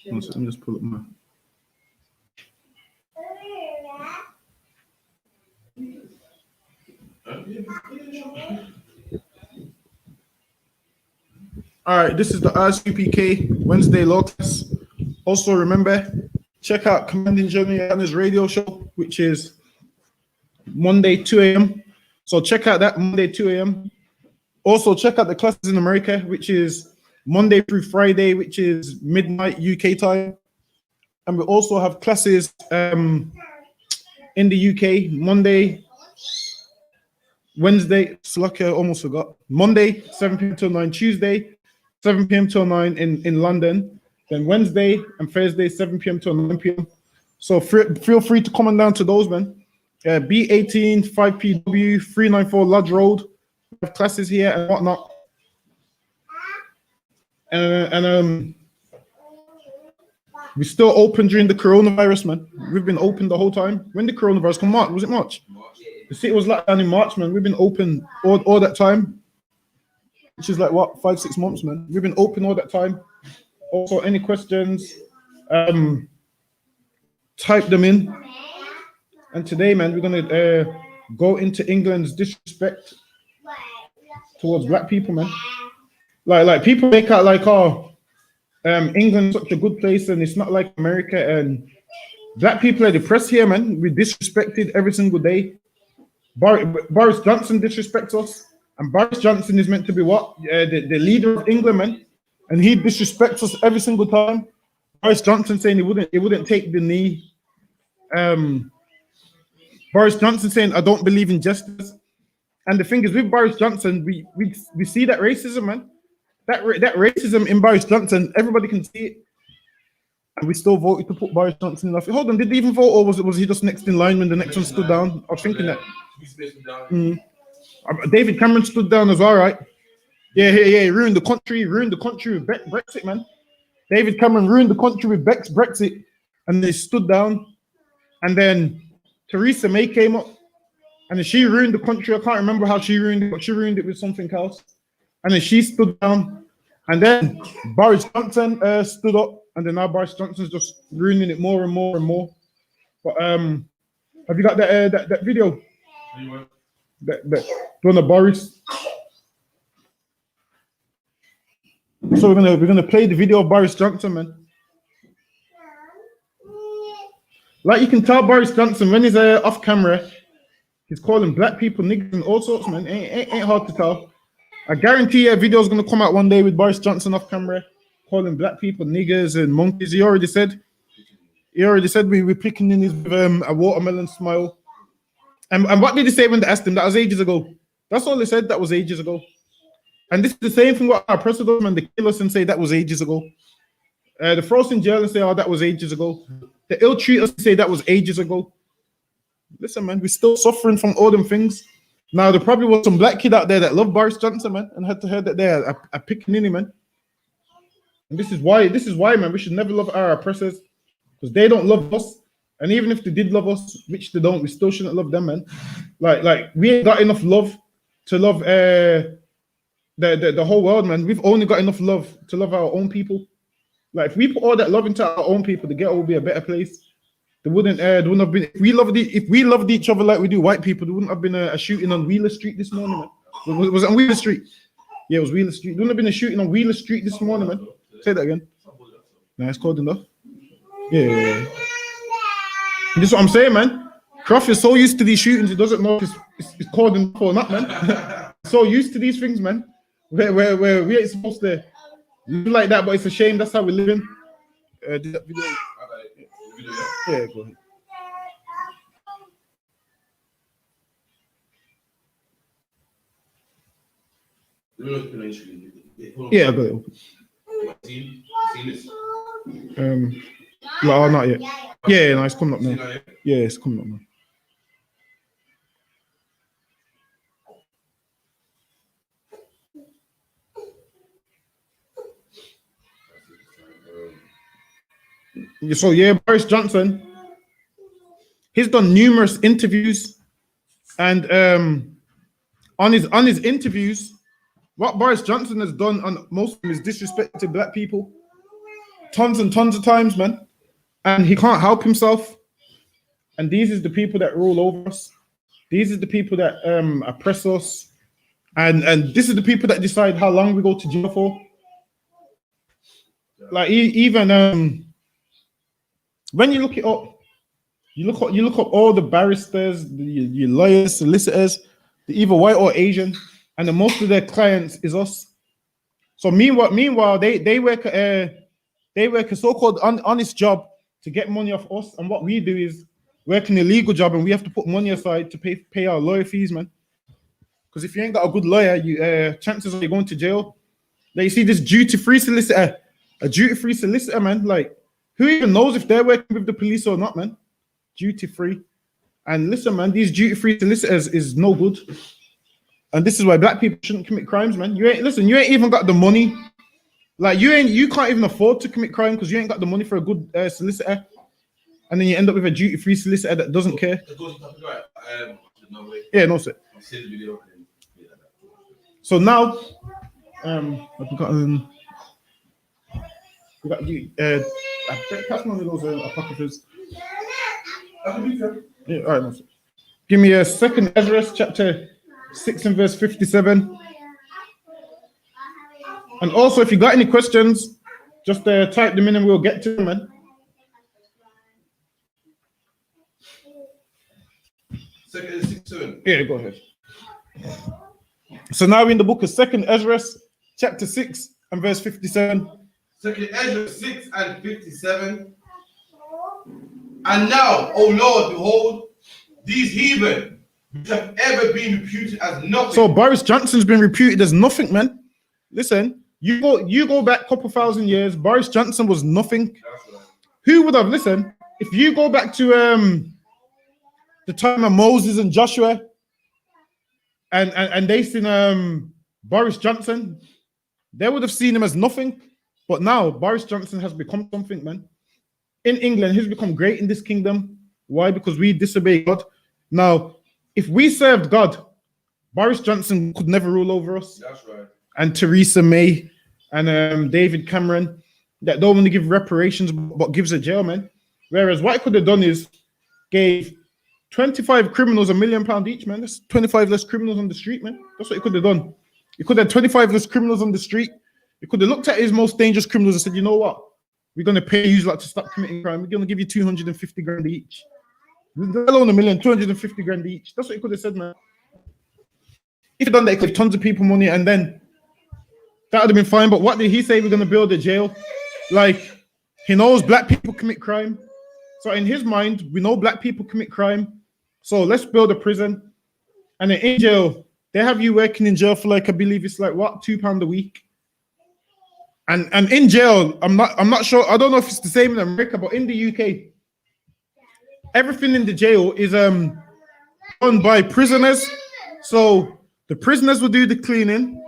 Let me just pull up my. All right, this is the I.S.U.P.K Wednesday law class. Also, remember, check out Commanding General YAHANNA's radio show, which is Monday 2 a.m. So check out that Monday 2 a.m. Also, check out the classes in America, which is Monday through Friday, which is midnight UK time. And we also have classes in the UK, Monday, Wednesday, Slovakia, almost forgot. Monday, 7 p.m. till 9, Tuesday, 7 p.m. till 9 in London. Then Wednesday and Thursday, 7 p.m. till 9 p.m. So feel free to come on down to those, man. B18, 5PW, 394 Lodge Road. We have classes here and whatnot. And we're still open during the coronavirus, man. We've been open the whole time. When the coronavirus come, March, was it March? The city was locked down in March, man. We've been open all that time, which is like what, 5-6 months, man. We've been open all that time. Also, any questions, type them in. And today, man, we're gonna go into England's disrespect towards black people, man. Like people make out like, oh, England's such a good place and it's not like America, and black people are depressed here, man. We disrespected every single day. Boris Johnson disrespects us, and Boris Johnson is meant to be what? The leader of England, man, and he disrespects us every single time. Boris Johnson saying he wouldn't take the knee. Boris Johnson saying I don't believe in justice. And the thing is, with Boris Johnson, we see that racism, man. That racism in Boris Johnson, everybody can see it. And we still voted to put Boris Johnson in office. Hold on, did they even vote, or was he just next in line when the next one stood down? I was thinking that. David Cameron stood down as well, right? Yeah, he ruined the country with Brexit, man. David Cameron ruined the country with Brexit, and they stood down. And then Theresa May came up, and then she ruined the country. I can't remember how she ruined it, but she ruined it with something else. And then she stood down, and then Boris Johnson stood up, and then now Boris Johnson's just ruining it more and more and more. But have you got that video? That one of Boris. So we're gonna play the video of Boris Johnson, man. Like you can tell Boris Johnson when he's off camera, he's calling black people niggas and all sorts, man. Ain't hard to tell. I guarantee a video is gonna come out one day with Boris Johnson off camera, calling black people niggers and monkeys. He already said we're picking in his a watermelon smile. And what did he say when they asked him? That was ages ago. That's all they said. That was ages ago. And this is the same thing what our president and the kill us and say that was ages ago. The throw us in jail and say, oh, that was ages ago. The ill treat us and say that was ages ago. Listen, man, we're still suffering from all them things. Now, there probably was some black kid out there that loved Boris Johnson, man, and had to hear that they're picking in him, man. And this is why, man, we should never love our oppressors, because they don't love us. And even if they did love us, which they don't, we still shouldn't love them, man. Like we ain't got enough love to love the whole world, man. We've only got enough love to love our own people. Like if we put all that love into our own people, the ghetto would be a better place. There wouldn't have been, if we loved each other like we do white people, there wouldn't have been a shooting on Wheeler Street this morning, man. Was it on Wheeler Street? Yeah, it was Wheeler Street. There wouldn't have been a shooting on Wheeler Street this morning, man. Say that again. No, it's cold enough. Yeah. This is what I'm saying, man. Croft is so used to these shootings, he doesn't know if it's cold enough or not, man. So used to these things, man. Where we ain't supposed to live like that, but it's a shame. That's how we're living. Did that video? Yeah, go ahead. Yeah, I got it. No, not yet. Yeah, no, it's coming up now. Yeah, it's coming up now. So yeah, Boris Johnson, he's done numerous interviews, and on his interviews, what Boris Johnson has done on most of them is disrespected black people tons and tons of times, man. And he can't help himself. And these is the people that rule over us. These is the people that oppress us. And this is the people that decide how long we go to jail for. Like even when you look it up, you look up all the barristers, your lawyers, solicitors, they're either white or Asian, and the most of their clients is us. So meanwhile, they work a so-called honest job to get money off us, and what we do is work an illegal job, and we have to put money aside to pay our lawyer fees, man. Because if you ain't got a good lawyer, you chances are you're going to jail. Like you see this duty-free solicitor, a duty-free solicitor, man. Like who even knows if they're working with the police or not, man? Duty-free. And listen, man, these duty-free solicitors is no good. And this is why black people shouldn't commit crimes, man. You ain't even got the money. Like you can't even afford to commit crime because you ain't got the money for a good solicitor. And then you end up with a duty-free solicitor that doesn't care. Yeah, no, sir. So now, we got you. Pass me one of those apocryphals. Yeah, all right, no, sir. Give me a second Ezra chapter 6 and verse 57. And also, if you got any questions, just type them in and we'll get to them, man. Second 6:7. Yeah, go ahead. So now we're in the book of Second Ezra, chapter 6 and verse 57. Second Ezra 6 and 57. And now, O Lord, behold, these heathen which have ever been reputed as nothing. So Boris Johnson's been reputed as nothing, man. Listen, you go back a couple thousand years, Boris Johnson was nothing. That's right. Who would have listened? If you go back to the time of Moses and Joshua, and they seen Boris Johnson, they would have seen him as nothing. But now Boris Johnson has become something, man. In England, he's become great in this kingdom. Why? Because we disobey God. Now, if we served God, Boris Johnson could never rule over us. That's right. And Theresa May and David Cameron that don't want to give reparations but gives a jail, man. Whereas what I could have done is gave 25 criminals £1 million each, man. That's 25 less criminals on the street, man. That's what he could have done. He could have 25 less criminals on the street. He could have looked at his most dangerous criminals and said, you know what? We're going to pay you like to stop committing crime. We're going to give you 250 grand each. Let alone $1 million, 250 grand each. That's what he could have said, man. If he done that, he could have tons of people money and then that would have been fine. But what did he say? We're going to build a jail. Like, he knows black people commit crime. So in his mind, we know black people commit crime. So let's build a prison. And then in jail, they have you working in jail for like, I believe it's like what, £2 a week. And in jail, I'm not sure. I don't know if it's the same in America, but in the UK, everything in the jail is done by prisoners. So the prisoners will do the cleaning,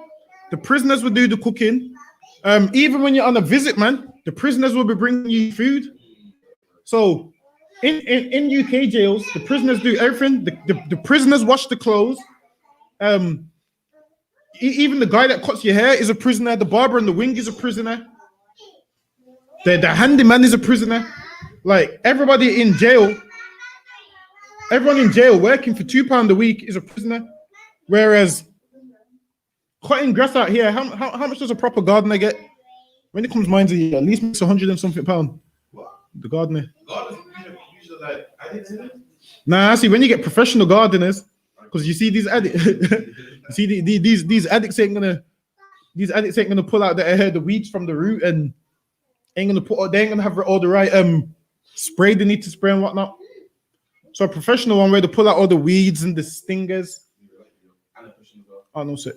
the prisoners will do the cooking. Even when you're on a visit, man, the prisoners will be bringing you food. So in UK jails, the prisoners do everything. The prisoners wash the clothes. Even the guy that cuts your hair is a prisoner. The barber in the wing is a prisoner. The handyman is a prisoner. Like everybody in jail, everyone in jail working for £2 a week is a prisoner. Whereas cutting grass out here, how much does a proper gardener get? When it comes mines a year, at least makes 100 and something pound. What? The gardener. Gardeners usually like addicts in it? Nah, see when you get professional gardeners, because you see these addicts, see these addicts ain't gonna pull out the weeds from the root and they ain't gonna have all the right spray they need to spray and whatnot. So a professional one where they pull out all the weeds and the stingers. Oh no, sir.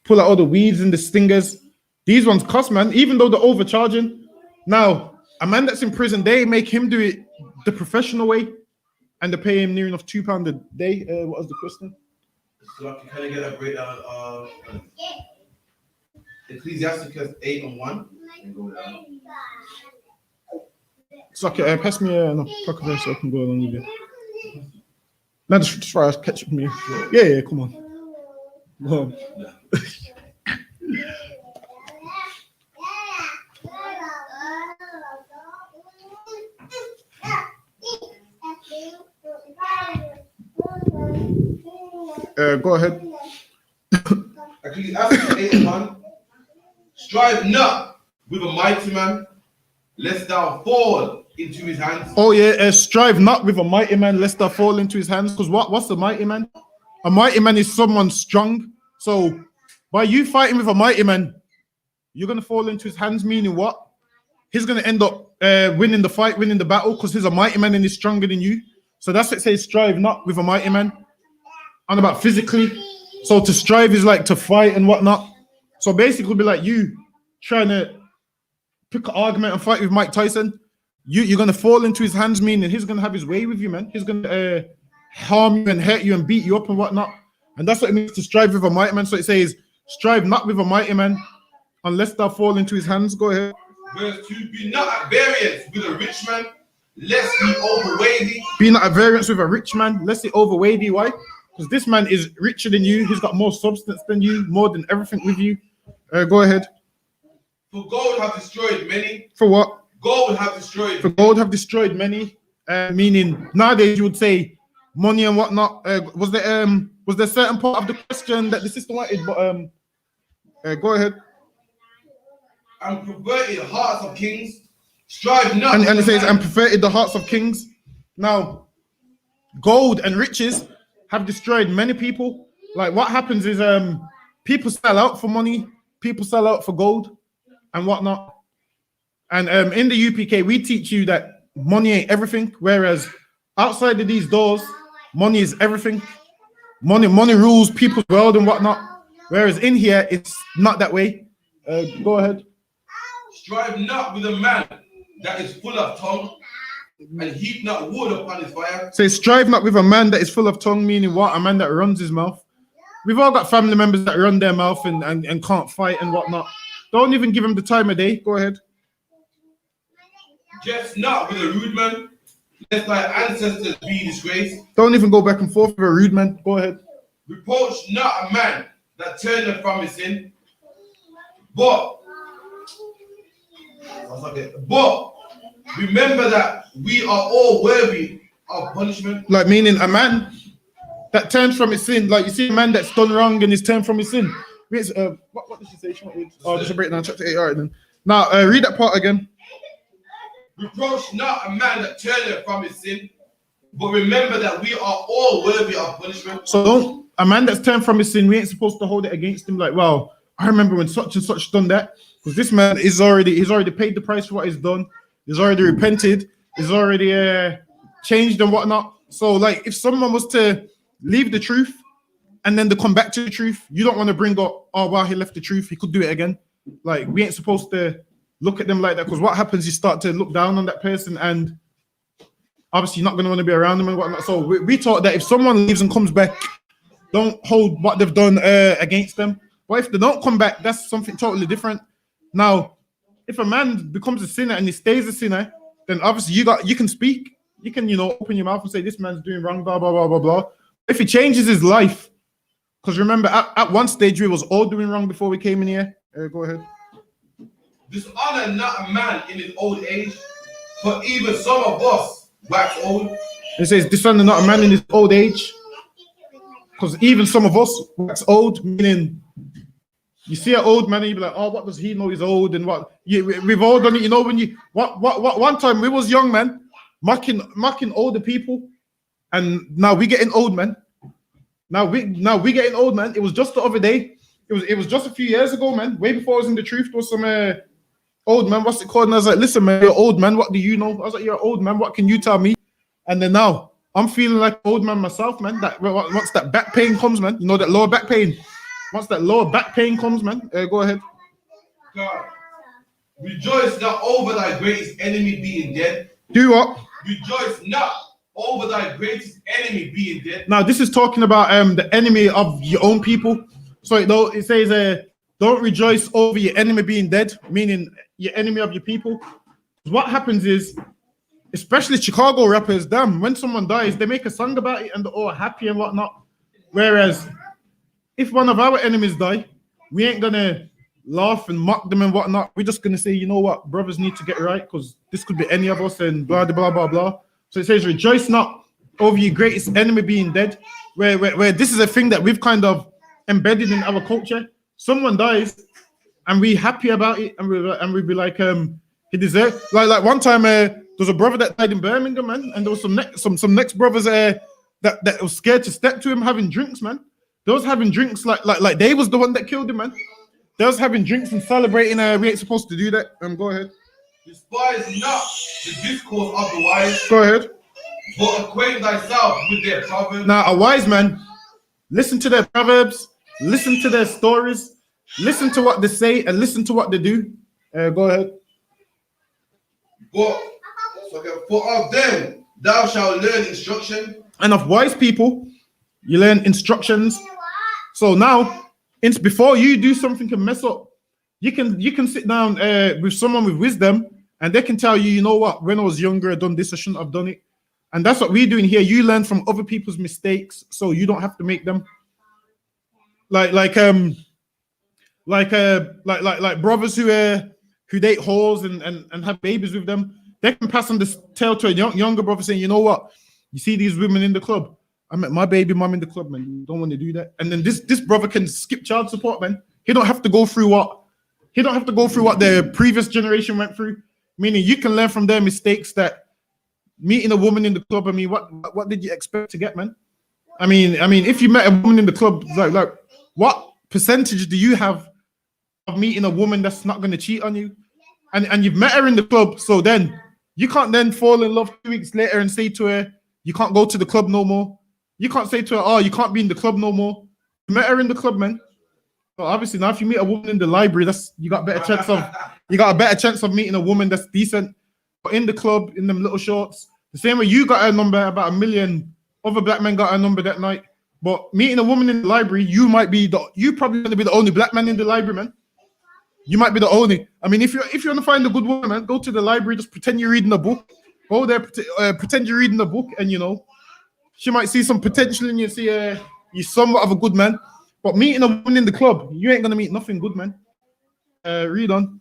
Pull out all the weeds and the stingers. These ones cost, man, even though they're overcharging. Now, a man that's in prison, they make him do it the professional way, and they pay him near enough £2 a day. What was the question? So I can kind of get a breakdown of Ecclesiasticus 8 and 1. And go down. So okay, pass me a pocket verse so I can go along with you. No, just try to catch up with me. Yeah, come on. Go on. Go ahead. Ecclesiastes 8:1. Strive not with a mighty man, lest thou fall into his hands. Oh yeah, strive not with a mighty man lest thou fall into his hands. Because what's a mighty man? A mighty man is someone strong. So by you fighting with a mighty man, you're gonna fall into his hands. Meaning what? He's gonna end up winning the fight, winning the battle, because he's a mighty man and he's stronger than you. So that's what it says. Strive not with a mighty man. And about physically. So to strive is like to fight and whatnot. So basically, be like you trying to pick an argument and fight with Mike Tyson. You're gonna fall into his hands, meaning he's gonna have his way with you, man. He's gonna harm you and hurt you and beat you up and whatnot. And that's what it means to strive with a mighty man. So it says, strive not with a mighty man, unless thou fall into his hands. Go ahead. Verse 2. Be not at variance with a rich man, lest he overweigh thee. Be not at variance with a rich man, lest he overweigh thee. Why? Because this man is richer than you. He's got more substance than you, more than everything with you. Go ahead. For gold have destroyed many. For what? Gold have destroyed. For gold have destroyed many. Meaning nowadays you would say money and whatnot. Was there certain part of the question that the sister wanted? But go ahead. And perverted hearts of kings. Strive not. And it says, and perverted the hearts of kings. Now, gold and riches have destroyed many people. Like what happens is people sell out for money, people sell out for gold and whatnot. And in the UPK, we teach you that money ain't everything, whereas outside of these doors, money is everything. Money rules people's world and whatnot. Whereas in here, it's not that way. Go ahead. Strive not with a man that is full of tongue, and heap not wood upon his fire. Say, strive not with a man that is full of tongue, meaning what? A man that runs his mouth. We've all got family members that run their mouth and can't fight and whatnot. Don't even give them the time of day. Go ahead. Jest not with a rude man, lest thy ancestors be disgraced. Don't even go back and forth with a rude man. Go ahead. Reproach not a man that turneth from his sin, but remember that we are all worthy of punishment. Like meaning a man that turns from his sin. Like you see a man that's done wrong and he's turned from his sin. What did she say? Just a breakdown, chapter 8. All right then. Now read that part again. Reproach not a man that turneth from his sin, but remember that we are all worthy of punishment. So a man that's turned from his sin, we ain't supposed to hold it against him. Like, well, I remember when such and such done that, because this man he's already paid the price for what he's done. He's already repented. He's already changed and whatnot. So, like, if someone was to leave the truth and then to come back to the truth, you don't want to bring up, oh, wow, he left the truth. He could do it again. Like, we ain't supposed to look at them like that, because what happens, you start to look down on that person, and obviously you're not going to want to be around them and whatnot. So we taught that if someone leaves and comes back, don't hold what they've done against them. But if they don't come back, that's something totally different. Now, if a man becomes a sinner and he stays a sinner, then obviously you can speak. You can, open your mouth and say, this man's doing wrong, blah, blah, blah, blah, blah. If he changes his life, because remember, at one stage, we was all doing wrong before we came in here. Go ahead. Dishonor not a man in his old age, for even some of us wax old. It says, dishonor not a man in his old age, because even some of us wax old, meaning you see an old man and you be like, oh, what does he know? He's old and what? We've all done it. When you what one time we was young men mocking older people, and now we getting old men. Now we getting old man. It was just the other day. It was just a few years ago, man. Way before I was in the truth, there was some old man. What's it called? And I was like, listen, man, you're old man. What do you know? I was like, you're an old man. What can you tell me? And then now I'm feeling like old man myself, man. That once that back pain comes, man, that lower back pain. Once that lower back pain comes, man, go ahead. God, rejoice not over thy greatest enemy being dead. Do what? Rejoice not over thy greatest enemy being dead. Now, this is talking about the enemy of your own people. So it says, don't rejoice over your enemy being dead, meaning your enemy of your people. What happens is, especially Chicago rappers, damn, when someone dies, they make a song about it and they're all happy and whatnot. Whereas if one of our enemies die, we ain't gonna laugh and mock them and whatnot. We're just gonna say, you know what, brothers need to get right because this could be any of us and blah blah blah blah. So it says, rejoice not over your greatest enemy being dead. Where this is a thing that we've kind of embedded in our culture. Someone dies, and we happy about it, and we be like, he deserved. Like one time, there was a brother that died in Birmingham, man, and there was some next brothers that was scared to step to him having drinks, man. They was having drinks like they was the one that killed him, man. They was having drinks and celebrating. We ain't supposed to do that. Go ahead. Despise not the discourse of the wise. Go ahead. But acquaint thyself with their proverbs. Now, a wise man, listen to their proverbs, listen to their stories, listen to what they say, and listen to what they do. Go ahead. For of them thou shalt learn instruction. And of wise people, you learn instructions. So now, before you do something and mess up, you can sit down with someone with wisdom, and they can tell you, you know what, when I was younger, I done this, I shouldn't have done it. And that's what we're doing here. You learn from other people's mistakes, so you don't have to make them. Like brothers who date whores and have babies with them, they can pass on this tale to a younger brother saying, you know what, you see these women in the club. I met my baby mom in the club, man. You don't want to do that. And then this brother can skip child support, man. He don't have to go through what the previous generation went through. Meaning you can learn from their mistakes. That meeting a woman in the club, I mean, what did you expect to get, man? I mean, if you met a woman in the club, like what percentage do you have of meeting a woman that's not going to cheat on you? And you've met her in the club, so then you can't then fall in love 2 weeks later and say to her, you can't go to the club no more. You can't say to her, oh, you can't be in the club no more. You met her in the club, man. So obviously now if you meet a woman in the library, you got a better chance of meeting a woman that's decent. But in the club, in them little shorts, the same way you got her number, about 1 million other black men got her number that night. But meeting a woman in the library, you probably going to be the only black man in the library, man. You might be the only. I mean, if you want to find a good woman, man, go to the library, just pretend you're reading a book. Go there, pretend you're reading a book, and she might see some potential in you, see you're somewhat of a good man. But meeting a woman in the club, you ain't gonna meet nothing good, man. Read on.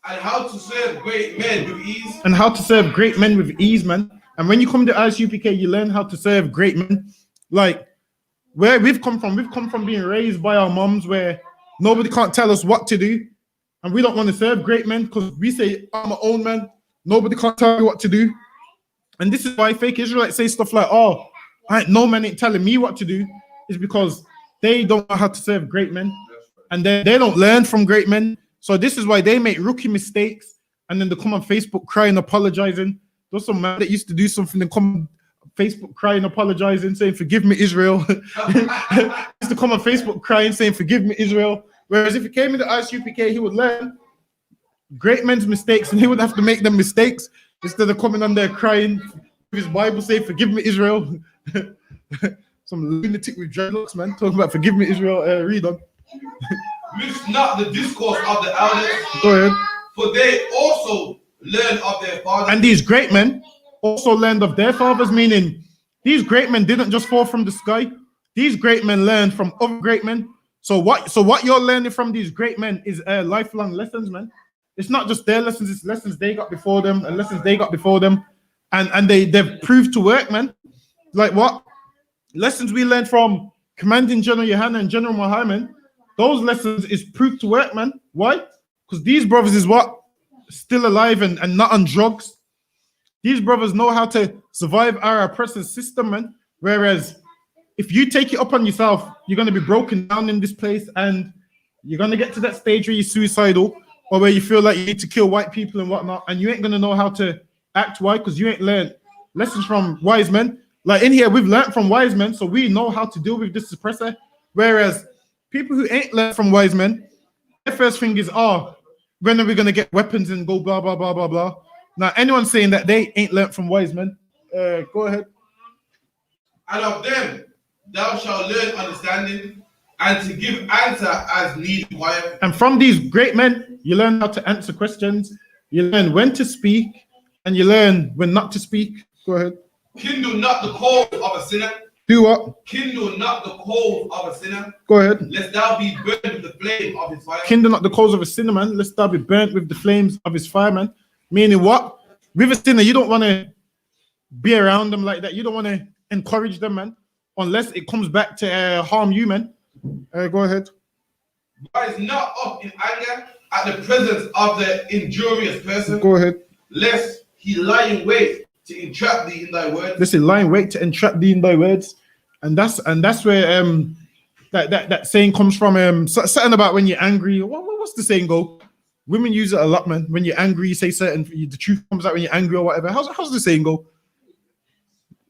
And how to serve great men with ease. And how to serve great men with ease, man. And when you come to I.S.U.P.K, you learn how to serve great men. Like where we've come from being raised by our moms, where nobody can't tell us what to do, and we don't want to serve great men because we say, I'm my own man. Nobody can't tell me what to do. And this is why fake Israelites say stuff like, oh, no man ain't telling me what to do, is because they don't know how to serve great men. And they don't learn from great men. So this is why they make rookie mistakes and then they come on Facebook crying, apologizing. There's some man that used to do something and come on Facebook crying, apologizing, saying, forgive me, Israel. Used to come on Facebook crying, saying, forgive me, Israel. Whereas if he came into I.S.U.P.K, he would learn great men's mistakes and he wouldn't have to make them mistakes instead of coming on there crying with his Bible saying, forgive me, Israel. Some lunatic with dreadlocks, man, talking about forgive me, Israel. Read on. Mix not the discourse of the elders. Go ahead. For they also learn of their fathers. And these great men also learned of their fathers, meaning these great men didn't just fall from the sky. These great men learned from other great men. So what you're learning from these great men is lifelong lessons, man. It's not just their lessons, it's lessons they got before them and lessons they got before them. And they've proved to work, man. Like what? Lessons we learned from Commanding General YAHANNA and General Muhammad, those lessons is proved to work, man. Why? Because these brothers is what? Still alive and not on drugs. These brothers know how to survive our oppressive system, man. Whereas if you take it up on yourself, you're going to be broken down in this place and you're going to get to that stage where you're suicidal or where you feel like you need to kill white people and whatnot, and you ain't going to know how to act. Why? Because you ain't learned lessons from wise men. Like in here, we've learned from wise men, so we know how to deal with this suppressor. Whereas people who ain't learned from wise men, their first thing is, oh, when are we going to get weapons and go blah, blah, blah, blah, blah. Now, anyone saying that they ain't learned from wise men, go ahead. And of them, thou shalt learn understanding and to give answer as need required. And from these great men, you learn how to answer questions, you learn when to speak, and you learn when not to speak. Go ahead. Kindle not the cause of a sinner. Do what? Kindle not the coals of a sinner. Go ahead. Lest thou be burned with the flame of his fire. Kindle not the coals of a sinner, man. Lest thou be burnt with the flames of his fire, man. Meaning what? With a sinner, you don't want to be around them like that. You don't want to encourage them, man. Unless it comes back to harm you, man. Go ahead. Rise not up in anger at the presence of the injurious person. Go ahead. Lest he lie in wait to entrap thee in thy words. Listen, lie in wait to entrap thee in thy words. And that's where that saying comes from. Something about when you're angry. What's the saying go? Women use it a lot, man. When you're angry, you say certain. The truth comes out when you're angry or whatever. How's the saying go?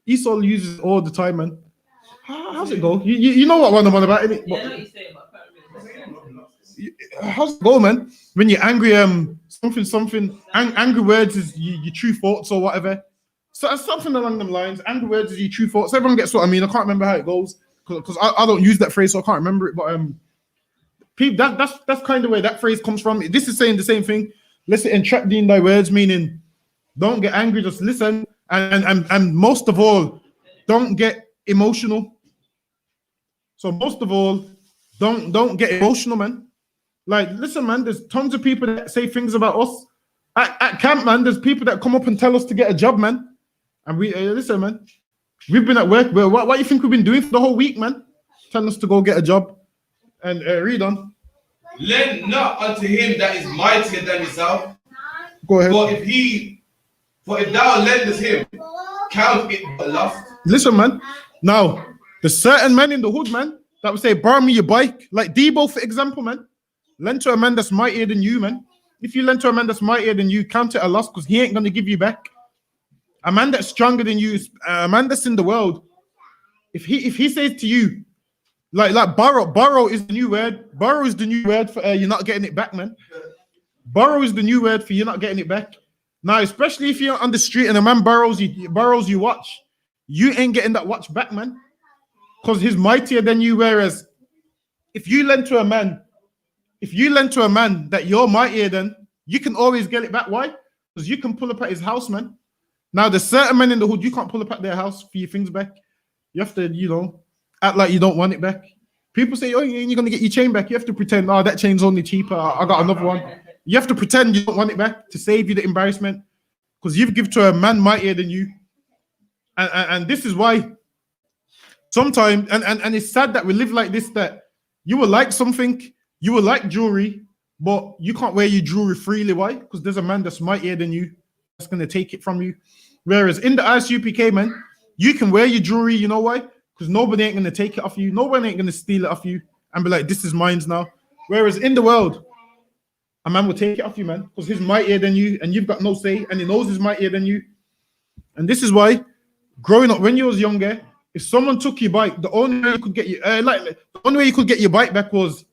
Esau uses it all the time, man. How's it go? You know what one I'm on about, innit? Yeah, I know what you're saying, but how's it go, man? When you're angry, something. Angry words is your true thoughts or whatever. So something along them lines. Angry words is your true thoughts. Everyone gets what I mean. I can't remember how it goes because I don't use that phrase, so I can't remember it. But that's kind of where that phrase comes from. This is saying the same thing. Listen, entrap thee in thy words, meaning don't get angry, just listen, and most of all, don't get emotional. So most of all, don't get emotional, man. Like, listen, man, there's tons of people that say things about us. At camp, man, there's people that come up and tell us to get a job, man. And we, listen, man, we've been at work. Well, what do you think we've been doing for the whole week, man? Telling us to go get a job. And read on. Lend not unto him that is mightier than yourself. Go ahead. For if thou lendest him, count it but lost. Listen, man. Now, there's certain men in the hood, man, that would say, borrow me your bike. Like Debo, for example, man. Lend to a man that's mightier than you, man. If you lend to a man that's mightier than you, count it a loss because he ain't going to give you back. A man that's stronger than you, a man that's in the world, if he says to you, like borrow is the new word. Borrow is the new word for you're not getting it back, man. Borrow is the new word for you're not getting it back. Now, especially if you're on the street and a man borrows you watch, you ain't getting that watch back, man. Because he's mightier than you. Whereas if you lend to a man that you're mightier than, you can always get it back. Why? Because you can pull up at his house, man. Now, there's certain men in the hood, you can't pull up at their house for your things back. You have to, act like you don't want it back. People say, oh, you're going to get your chain back. You have to pretend, oh, that chain's only cheaper. I got another one. You have to pretend you don't want it back to save you the embarrassment because you've given to a man mightier than you. And this is why sometimes, and it's sad that we live like this, that you will like something, you will like jewelry, but you can't wear your jewelry freely. Why? Because there's a man that's mightier than you that's going to take it from you. Whereas in the I.S.U.P.K, man, you can wear your jewelry. You know why? Because nobody ain't going to take it off you. Nobody ain't going to steal it off you and be like, this is mine now. Whereas in the world, a man will take it off you, man, because he's mightier than you and you've got no say and he knows he's mightier than you. And this is why, growing up, when you was younger, if someone took your bike, the only way you could get your bike back was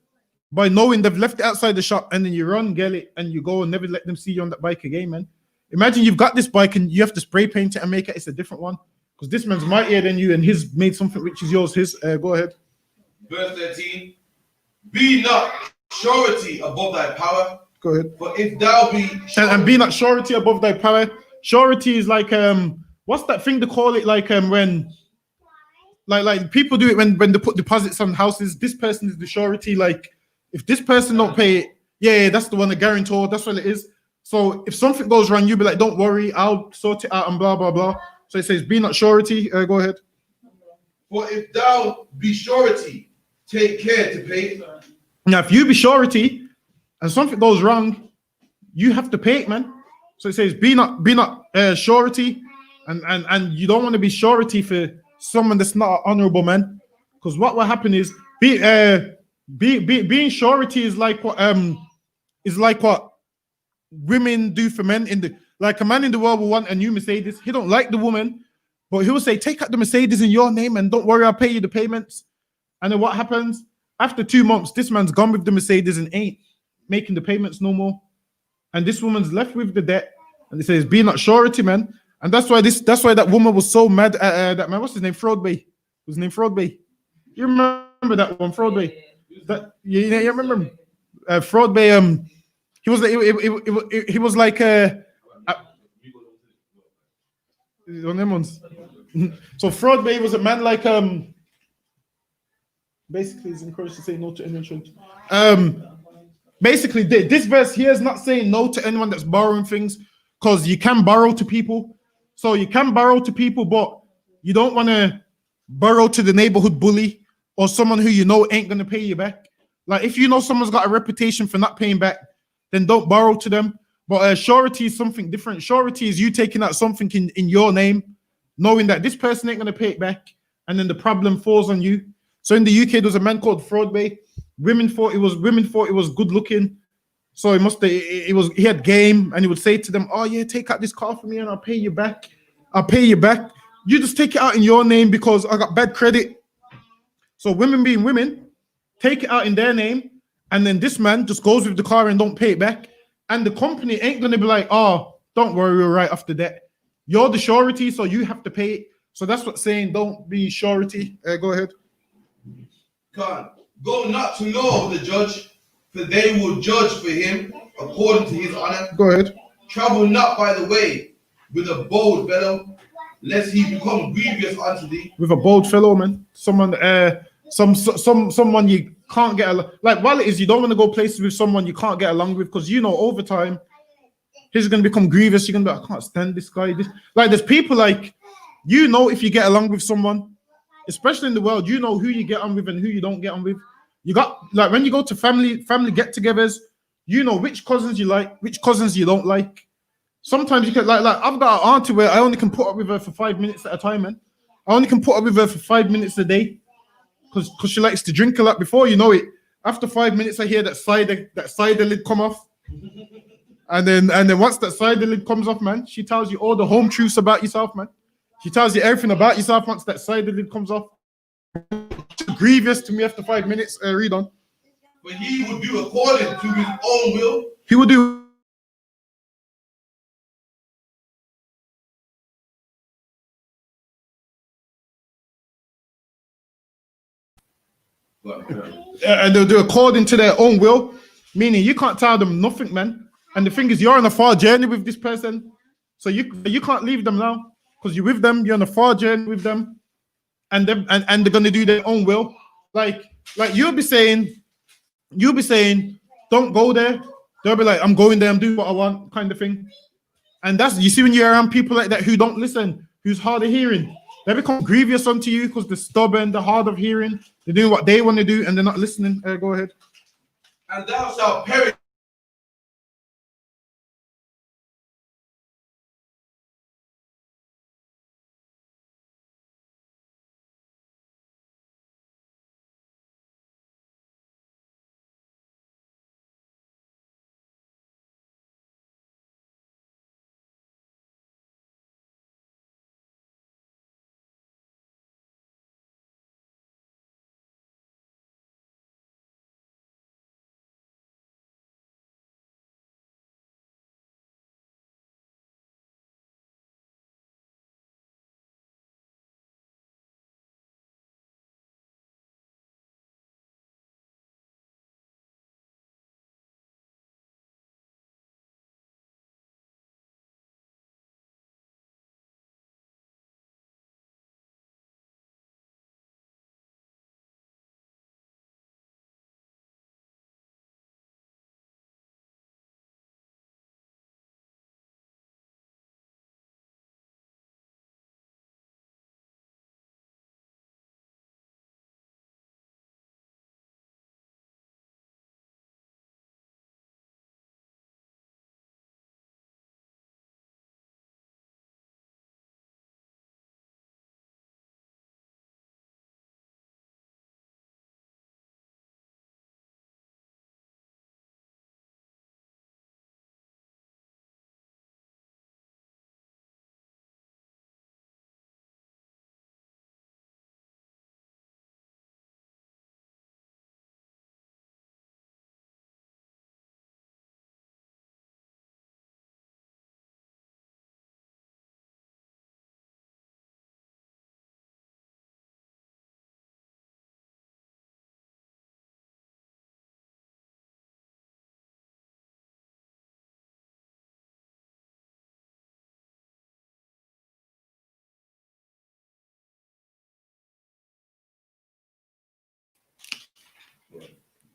by knowing they've left it outside the shop and then you run, get it, and you go and never let them see you on that bike again, man. Imagine you've got this bike and you have to spray paint it and make it. It's a different one. Because this man's mightier than you and he's made something which is yours. Go ahead. Verse 13. Be not surety above thy power. Go ahead. For if thou be and be not surety above thy power. Surety is like what's that thing they call it? Like when like people do it when they put deposits on houses. This person is the surety. Like if this person don't pay it, yeah, that's the one, the guarantor. That's what it is. So if something goes wrong, you be like, don't worry, I'll sort it out and blah blah blah. So it says, be not surety. Go ahead. For if thou be surety, take care to pay. Now, if you be surety and something goes wrong, you have to pay it, man. So it says, be not surety, and you don't want to be surety for someone that's not an honorable man, because what will happen is being surety is like what women do for men in the. Like a man in the world will want a new Mercedes. He don't like the woman, but he will say, take out the Mercedes in your name and don't worry, I'll pay you the payments. And then what happens? After 2 months, this man's gone with the Mercedes and ain't making the payments no more. And this woman's left with the debt. And it says, be not surety, man. And that's why that woman was so mad at that man. What's his name? Fraud Bay. His name Fraud Bay. You remember that one, Fraud Bay? That you remember him? Fraud Bay. He was like one of them ones. So fraud bay was a man like basically is encouraged to say no to anyone. Basically this verse here is not saying no to anyone that's borrowing things, because you can borrow to people. So you can borrow to people, but you don't want to borrow to the neighborhood bully or someone who you know ain't gonna pay you back. Like if you know someone's got a reputation for not paying back, then don't borrow to them. But surety is something different. Surety is you taking out something in your name, knowing that this person ain't gonna pay it back, and then the problem falls on you. So in the UK, there was a man called Fraud Bay. Women thought it was good looking. So he had game, and he would say to them, "Oh yeah, take out this car for me, and I'll pay you back. I'll pay you back. You just take it out in your name because I got bad credit." So women being women, take it out in their name, and then this man just goes with the car and don't pay it back. And the company ain't gonna be like, "Oh, don't worry, we'll write off the debt. You're the surety, so you have to pay it." So that's what saying don't be surety. Go ahead. Go not to law the judge, for they will judge for him according to his honor. Go ahead. Travel not by the way with a bold fellow, lest he become grievous unto thee. With a bold fellow, man. Someone you can't get like. While it is, you don't want to go places with someone you can't get along with, because you know over time he's gonna become grievous. You're gonna be like, I can't stand this guy. Like there's people like, you know, if you get along with someone, especially in the world, you know who you get on with and who you don't get on with. You got like when you go to family get-togethers, you know which cousins you like, which cousins you don't like. Sometimes you can like I've got an auntie where I only can put up with her for 5 minutes at a time, man. I only can put up with her for 5 minutes a day because she likes to drink a lot. Before you know it, after 5 minutes, I hear that cider lid come off, and then once that cider lid comes off, man, she tells you all the home truths about yourself, man. She tells you everything about yourself once that cider lid comes off. It's grievous to me after 5 minutes. Read on. But he will do according to his own will. He will do. And they'll do according to their own will, meaning you can't tell them nothing, man. And the thing is, you're on a far journey with this person, so you can't leave them now because you're with them. You're on a far journey with them, and they're gonna do their own will. Like you'll be saying, don't go there. They'll be like, I'm going there. I'm doing what I want, kind of thing. And that's you see when you're around people like that who don't listen, who's hard of hearing, they become grievous unto you because they're stubborn, they're hard of hearing, they're doing what they want to do, and they're not listening. Go ahead. And thou shalt perish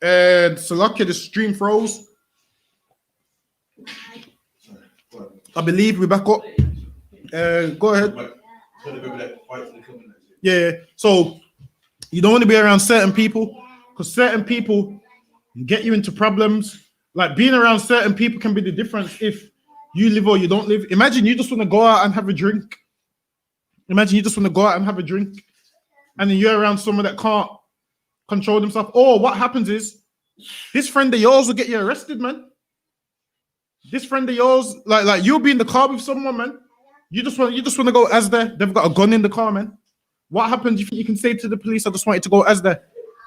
And Salaka, the stream froze. I believe we're back up. Go ahead. Yeah. So you don't want to be around certain people because certain people get you into problems. Like being around certain people can be the difference if you live or you don't live. Imagine you just want to go out and have a drink. Imagine you just want to go out and have a drink, and then you're around someone that can't control themselves. Or what happens is this friend of yours will get you arrested, man. This friend of yours, like you'll be in the car with someone, man. You just want to go as there. They've got a gun in the car, man. What happens? You think you can say to the police, "I just want you to go as there"?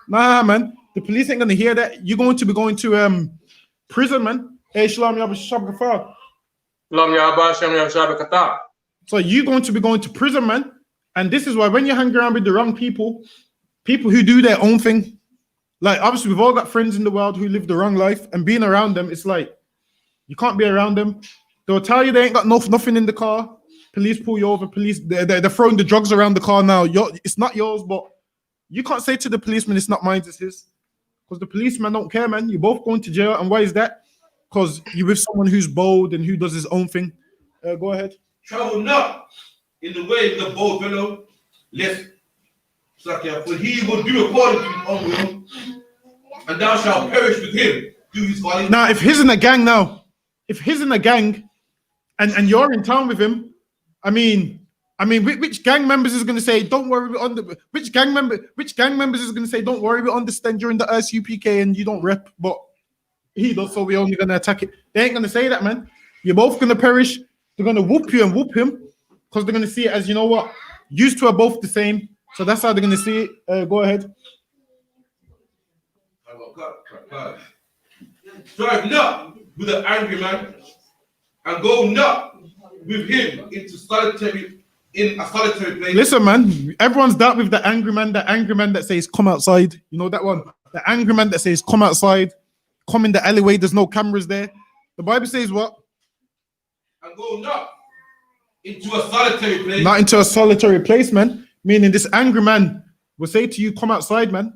Nah, man. The police ain't gonna hear that. You're going to be going to prison, man. Hey, SHALAM, YAHANNA. So you're going to be going to prison, man. And this is why when you hang around with the wrong people who do their own thing, like obviously we've all got friends in the world who live the wrong life, and being around them, it's like you can't be around them. They'll tell you they ain't got nothing in the car. Police pull you over. Police, they're throwing the drugs around the car now. It's not yours, but you can't say to the policeman, it's not mine, it's his. Because the policeman don't care, man. You're both going to jail. And why is that? Because you're with someone who's bold and who does his own thing. Go ahead. Travel not in the way of the bold fellow, lest for he will do according to his own will, and thou shalt perish with him. Do his folly. Now, if he's in a gang and you're in town with him, I mean, which gang members is going to say, "Don't worry, which gang members is going to say, "Don't worry, we understand you're in the I.S.U.P.K and you don't rep, but he does, so we're only going to attack it." They ain't going to say that, man. You're both going to perish. They're going to whoop you and whoop him because they're going to see it as, you know what, used to are both the same. So that's how they're going to see it. Go ahead. Strive not with an angry man, and go not with him into in a solitary place. Listen, man, everyone's dealt with the angry man that says, "Come outside." You know that one? The angry man that says, "Come outside, come in the alleyway, there's no cameras there." The Bible says what? And go not into a solitary place. Not into a solitary place, man. Meaning this angry man will say to you, "Come outside, man."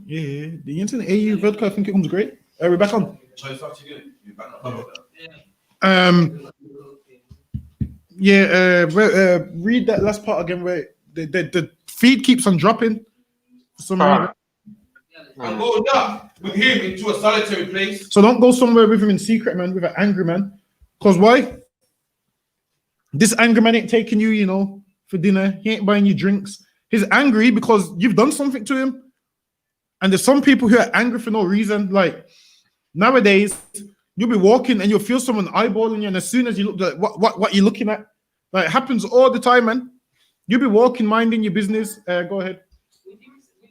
Yeah, the internet AU vodka, I think it comes great. We're back on. Read that last part again where the feed keeps on dropping for some reason. And go not with him into a solitary place. So don't go somewhere with him in secret, man, with an angry man. Because why? This angry man ain't taking you, for dinner. He ain't buying you drinks. He's angry because you've done something to him. And there's some people who are angry for no reason. Like, Nowadays, you'll be walking and you'll feel someone eyeballing you, and as soon as you look, like, what you're looking at, like it happens all the time, man. You'll be walking, minding your business. Go ahead. Would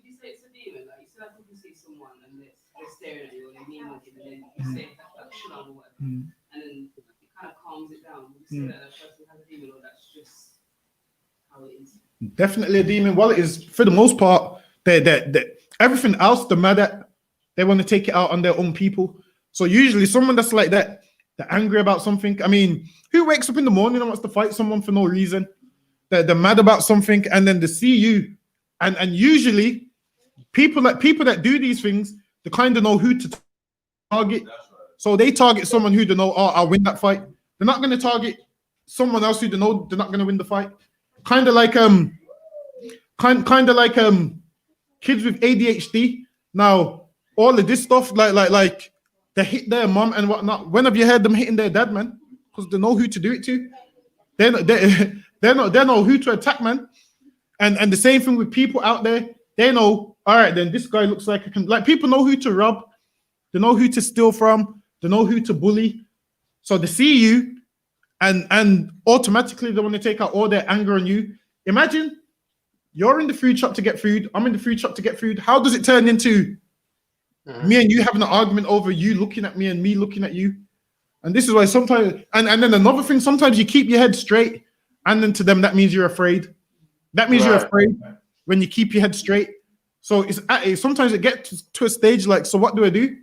you say it's a demon? Like you still have to see someone and they're staring at you or they mean looking, and then you say that shalom or whatever, and then it kind of calms it down. Would you say that person has a demon, or that's just how it is? Definitely a demon. Well, it is for the most part. They everything else they're mad at, they want to take it out on their own people. So usually someone that's like that, they're angry about something. I mean, who wakes up in the morning and wants to fight someone for no reason? They're mad about something, and then they see you, and usually people that do these things, they kind of know who to target. So they target someone who they know, oh, I'll win that fight. They're not going to target someone else who they know they're not going to win the fight. Kind of like kids with ADHD. Now all of this stuff, like they hit their mom and whatnot. When have you heard them hitting their dad, man? Because they know who to do it to. They know who to attack, man. And the same thing with people out there. They know, all right, then this guy looks like people know who to rob. They know who to steal from. They know who to bully. So they see you, and automatically they want to take out all their anger on you. Imagine you're in the food shop to get food. I'm in the food shop to get food. How does it turn into me and you having an argument over you looking at me and me looking at you? And this is why sometimes, and then another thing, sometimes you keep your head straight, and then to them that means you're afraid. That means you're afraid when you keep your head straight. So sometimes it gets to a stage like, so what do I do?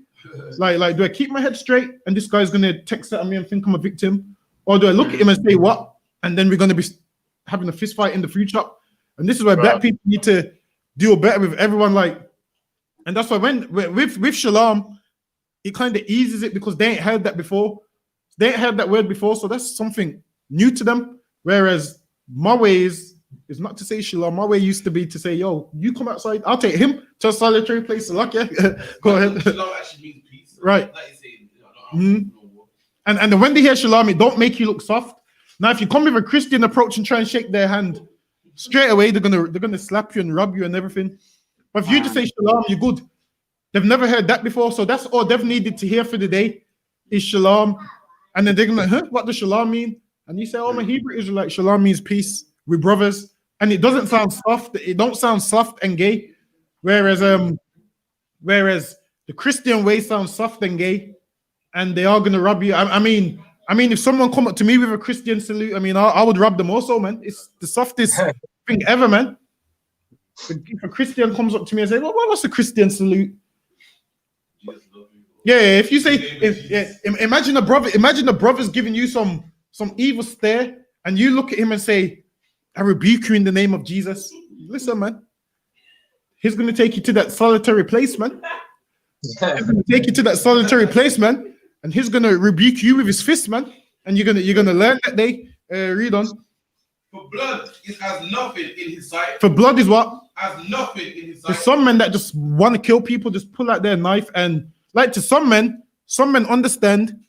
Like, do I keep my head straight and this guy's gonna text at me and think I'm a victim, or do I look at him and say what? And then we're gonna be having a fist fight in the food shop. And this is why black people need to deal better with everyone. Like, and that's why when with Shalom, it kind of eases it because they ain't heard that before. They ain't heard that word before, so that's something new to them. Whereas my ways is not to say Shalom. My way used to be to say, yo, you come outside, I'll take him to a solitary place to lock you. Go ahead. Shalom actually means peace. Right. Like you say, And when they hear Shalom, it don't make you look soft. Now, if you come with a Christian approach and try and shake their hand, straight away they're gonna slap you and rub you and everything. But if you just say Shalom, you're good. They've never heard that before, so that's all they've needed to hear for the day is Shalom. And then they're gonna, what does Shalom mean? And you say, oh, I'm a Hebrew Israelite. Shalom means peace. We're brothers. And it doesn't sound soft. It don't sound soft and gay. Whereas the Christian way sounds soft and gay, and they are gonna rub you. I mean, if someone come up to me with a Christian salute, I mean, I would rub them also, man. It's the softest thing ever, man. If a Christian comes up to me and say, well, what's a Christian salute? Yeah, if you say, imagine a brother's giving you some evil stare, and you look at him and say, I rebuke you in the name of Jesus. Listen, man. He's going to take you to that solitary place, man. He's going to take you to that solitary place, man. And he's going to rebuke you with his fist, man. And you're gonna learn that day. Read on. For blood is as nothing in his sight. For blood is what? As nothing in his sight. There's some men that just want to kill people, just pull out their knife, and like to some men understand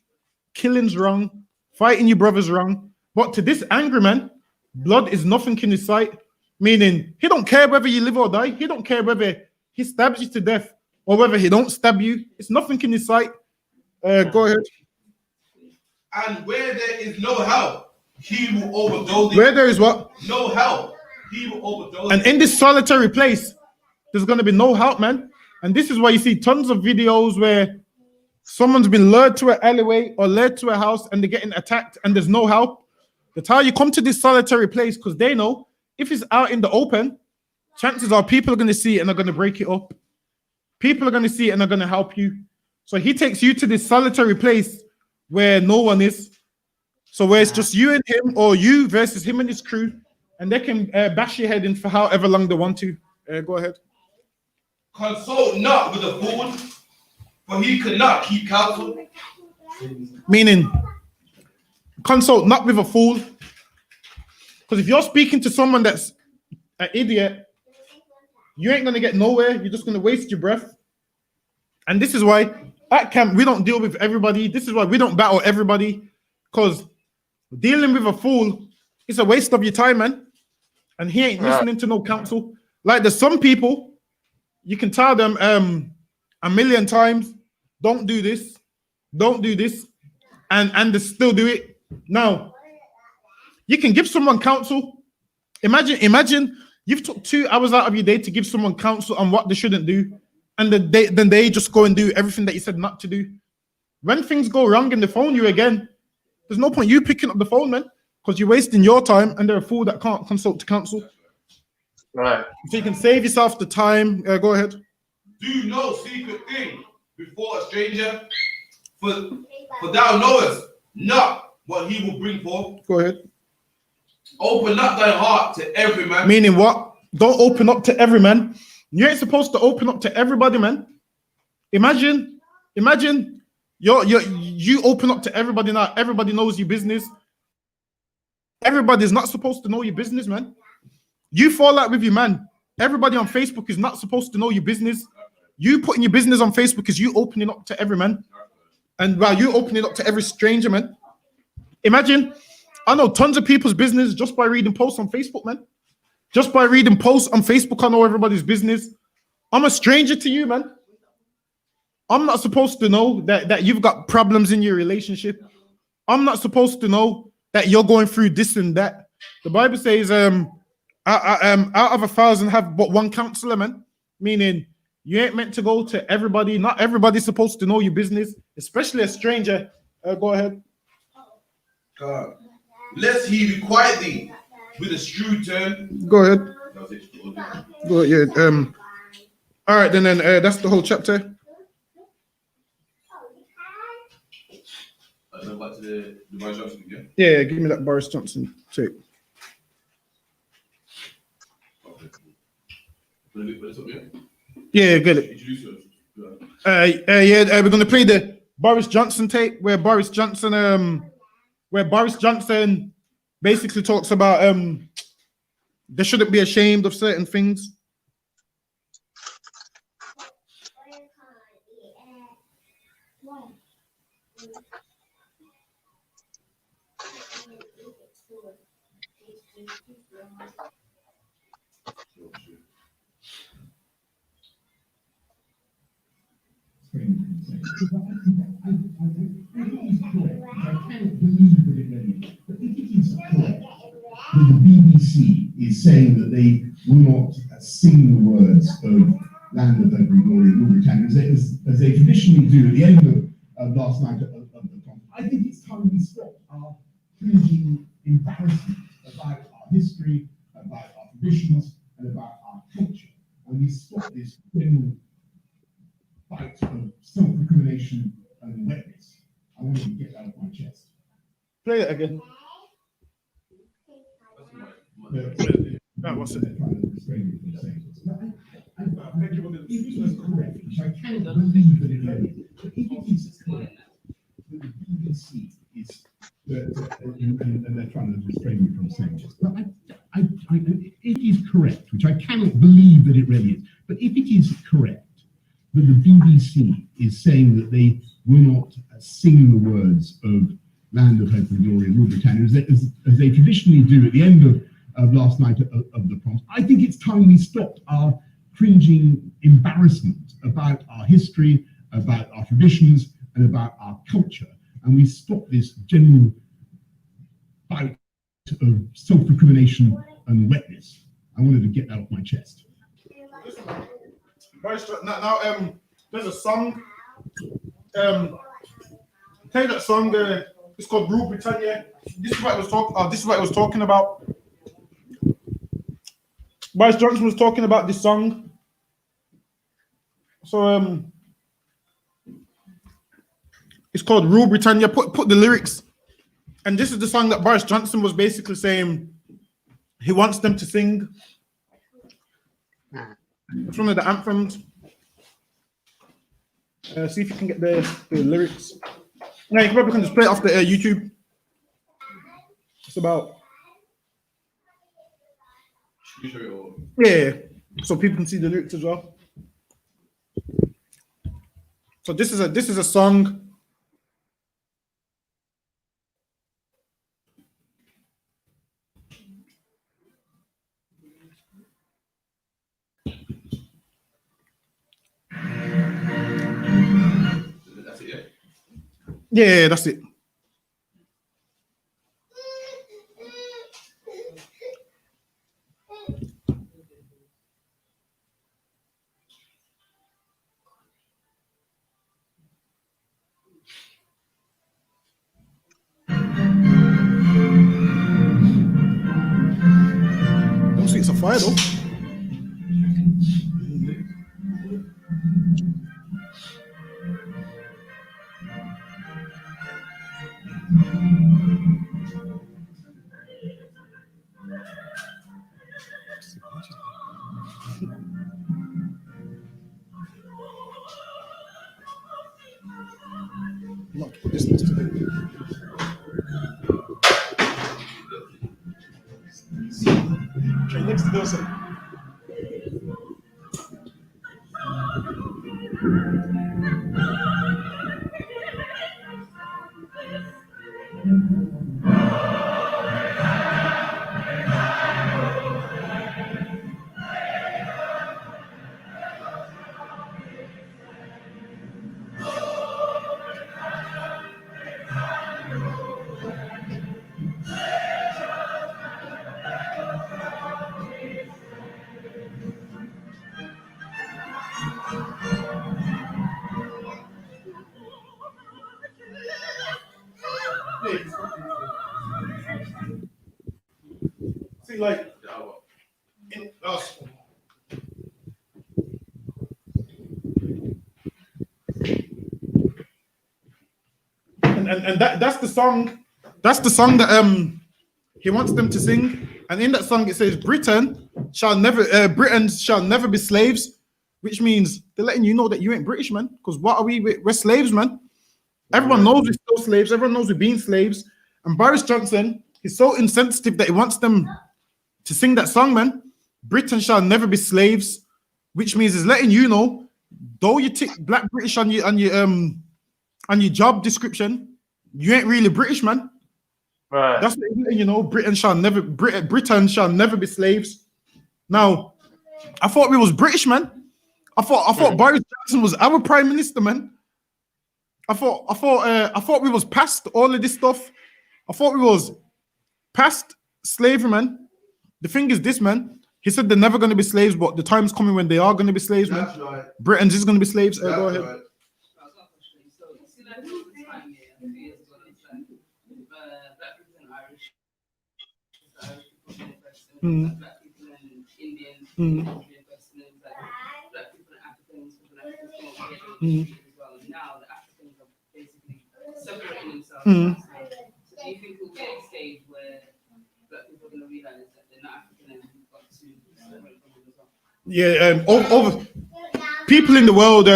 killing's wrong, fighting your brother's wrong. But to this angry man, blood is nothing in his sight. Meaning he don't care whether you live or die. He don't care whether he stabs you to death or whether he don't stab you. It's nothing in his sight. Go ahead. And where there is no help, he will overdose it. Where there is what? No help, he will overdose And in this solitary place, there's going to be no help, man. And this is why you see tons of videos where someone's been lured to an alleyway or led to a house and they're getting attacked and there's no help. That's how you come to this solitary place, because they know if it's out in the open, chances are people are going to see it and are going to break it up. People are going to see it and are going to help you. So he takes you to this solitary place where no one is. So where it's just you and him, or you versus him and his crew, and they can bash your head in for however long they want to. Go ahead. Consult not with a fool, for he could not keep counsel. Meaning, consult not with a fool. Because if you're speaking to someone that's an idiot, you ain't going to get nowhere. You're just going to waste your breath. And this is why at camp, we don't deal with everybody. This is why we don't battle everybody. Because dealing with a fool is a waste of your time, man. And he ain't listening to no counsel. Like there's some people, you can tell them a million times, don't do this, and they still do it. Now, you can give someone counsel. Imagine you've took 2 hours out of your day to give someone counsel on what they shouldn't do, and then they just go and do everything that you said not to do. When things go wrong and they phone you again, there's no point you picking up the phone, man, because you're wasting your time, and they're a fool that can't consult to counsel. Right. So you can save yourself the time. Go ahead. Do no secret thing before a stranger, for thou knowest not what he will bring forth. Go ahead. Open up thy heart to every man. Meaning what? Don't open up to every man. You ain't supposed to open up to everybody, man. Imagine you open up to everybody now. Everybody knows your business. Everybody's not supposed to know your business, man. You fall out with your man. Everybody on Facebook is not supposed to know your business. You putting your business on Facebook is you opening up to every man. And while you opening up to every stranger, man. Imagine, I know tons of people's business just by reading posts on Facebook, man. Just by reading posts on Facebook, I know everybody's business. I'm a stranger to you, man. I'm not supposed to know that you've got problems in your relationship. I'm not supposed to know that you're going through this and that. The Bible says, out of 1,000 have but one counselor, man. Meaning, you ain't meant to go to everybody. Not everybody's supposed to know your business, especially a stranger. Go ahead. Lest he requite thee with a shrewd turn. Go ahead. Go ahead. Yeah. All right, then that's the whole chapter. Back to the Boris Johnson again. Yeah, give me that Boris Johnson tape. Yeah, get it. We're gonna play the Boris Johnson tape where Boris Johnson basically talks about they shouldn't be ashamed of certain things. The BBC is saying that they will not sing the words of Land of Hope and Glory in Rule Britannia as they traditionally do at the end of last night of the conference. I think it's time we stop our cringing embarrassment about our history, about our traditions, and about our culture, and we stop this general fight of self-recrimination and wetness. I wanted to get that off my chest. Play it again. That was it. I cannot believe that it is. But if it is correct that the BBC is, and they're trying to restrain me from saying this, but it is correct, which I cannot believe that it really is. But if it is correct that the BBC is saying that they will not sing the words of Land of Hope and Glory in Rule Britannia as they traditionally do at the end of last night of the proms, I think it's time we stopped our cringing embarrassment about our history, about our traditions, and about our culture, and we stop this general fight of self-recrimination and wetness. I wanted to get that off my chest. Now, there's a song. Take that song. It's called Rule Britannia. This is what I was talking. This is what I was talking about. Boris Johnson was talking about this song. So it's called Rule Britannia. Put the lyrics, and this is the song that Boris Johnson was basically saying he wants them to sing. It's one of the anthems. See if you can get the lyrics. Yeah, you probably can just play it off the YouTube. It's about. Yeah, so people can see the lyrics as well. So this is a song. Yeah, that's it. Don't see it's a fire though. Not to put this next to it. Okay, next to those. See, like, in us. And that's the song. That's the song that he wants them to sing. And in that song it says Britain shall never be slaves, which means they're letting you know that you ain't British, man. Because what are we? We're slaves, man. Everyone knows we're still slaves. Everyone knows we're being slaves. And Boris Johnson is so insensitive that he wants them to sing that song, man. Britain shall never be slaves, which means he's letting you know, though you tick Black British on your job description, you ain't really British, man. Right. That's what he's letting you know. Britain shall never be slaves. Now, I thought we was British, man. I thought Boris Johnson was our prime minister, man. I thought we was past all of this stuff. I thought we was past slavery, man. The thing is this, man. He said they're never going to be slaves, but the time's coming when they are going to be slaves, man. That's right. Britain's is going to be slaves. That's Go ahead. right. So you see like all the time, yeah, a few years ago, it's like Black people and Irish people being person, like Black people and Indians being person, like Black people and Africans being as well. And now the Africans are basically separating themselves. So do you think we'll get a stage where Black people are going to realize that they're not African and we've got to separate from them as well? Yeah, over people in the world,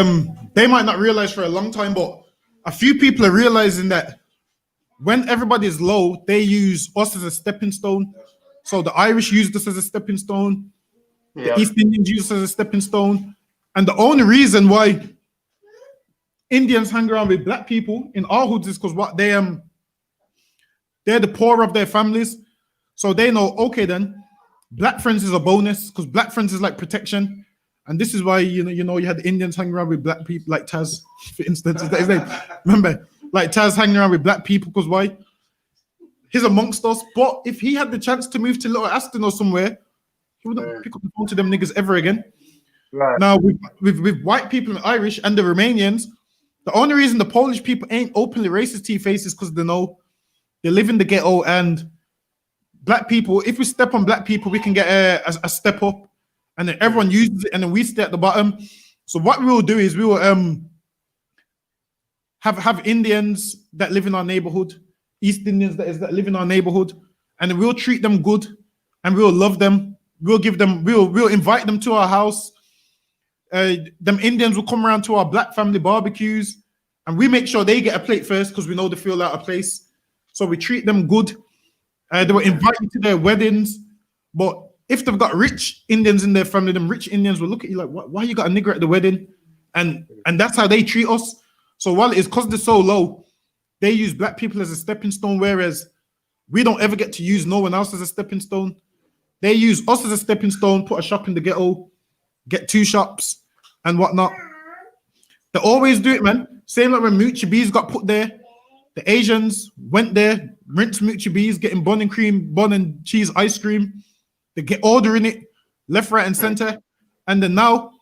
they might not realize for a long time, but a few people are realizing that when everybody is low, they use us as a stepping stone. So the Irish used us as a stepping stone. The East Indians use us as a stepping stone. And the only reason why Indians hang around with Black people in our hoods is because what they're the poor of their families. So they know, okay, then Black friends is a bonus because Black friends is like protection. And this is why you had the Indians hanging around with Black people, like Taz, for instance. Is that his name? Remember, like Taz hanging around with Black people because why? He's amongst us. But if he had the chance to move to Little Aston or somewhere, he wouldn't pick up the phone to them niggas ever again. Right. Now with white people and Irish and the Romanians, the only reason the Polish people ain't openly racist to your face is because they know they live in the ghetto, and Black people, if we step on Black people, we can get a step up, and then everyone uses it, and then we stay at the bottom. So what we will do is we will have Indians that live in our neighborhood, East Indians that live in our neighborhood, and we'll treat them good, and we'll love them. We'll invite them to our house. Them Indians will come around to our Black family barbecues, and we make sure they get a plate first because we know they feel out of place. So we treat them good. They will invite you to their weddings, but if they've got rich Indians in their family, them rich Indians will look at you like, why you got a nigger at the wedding? And that's how they treat us. So while it is because they're so low, they use Black people as a stepping stone, whereas we don't ever get to use no one else as a stepping stone. They use us as a stepping stone, put a shop in the ghetto, get 2 shops and whatnot. They always do it, man. Same like when Moochie B's got put there. The Asians went there, rinsed Moochie B's, getting bun and cream, bun and cheese ice cream. They get ordering it left, right, and center. And then now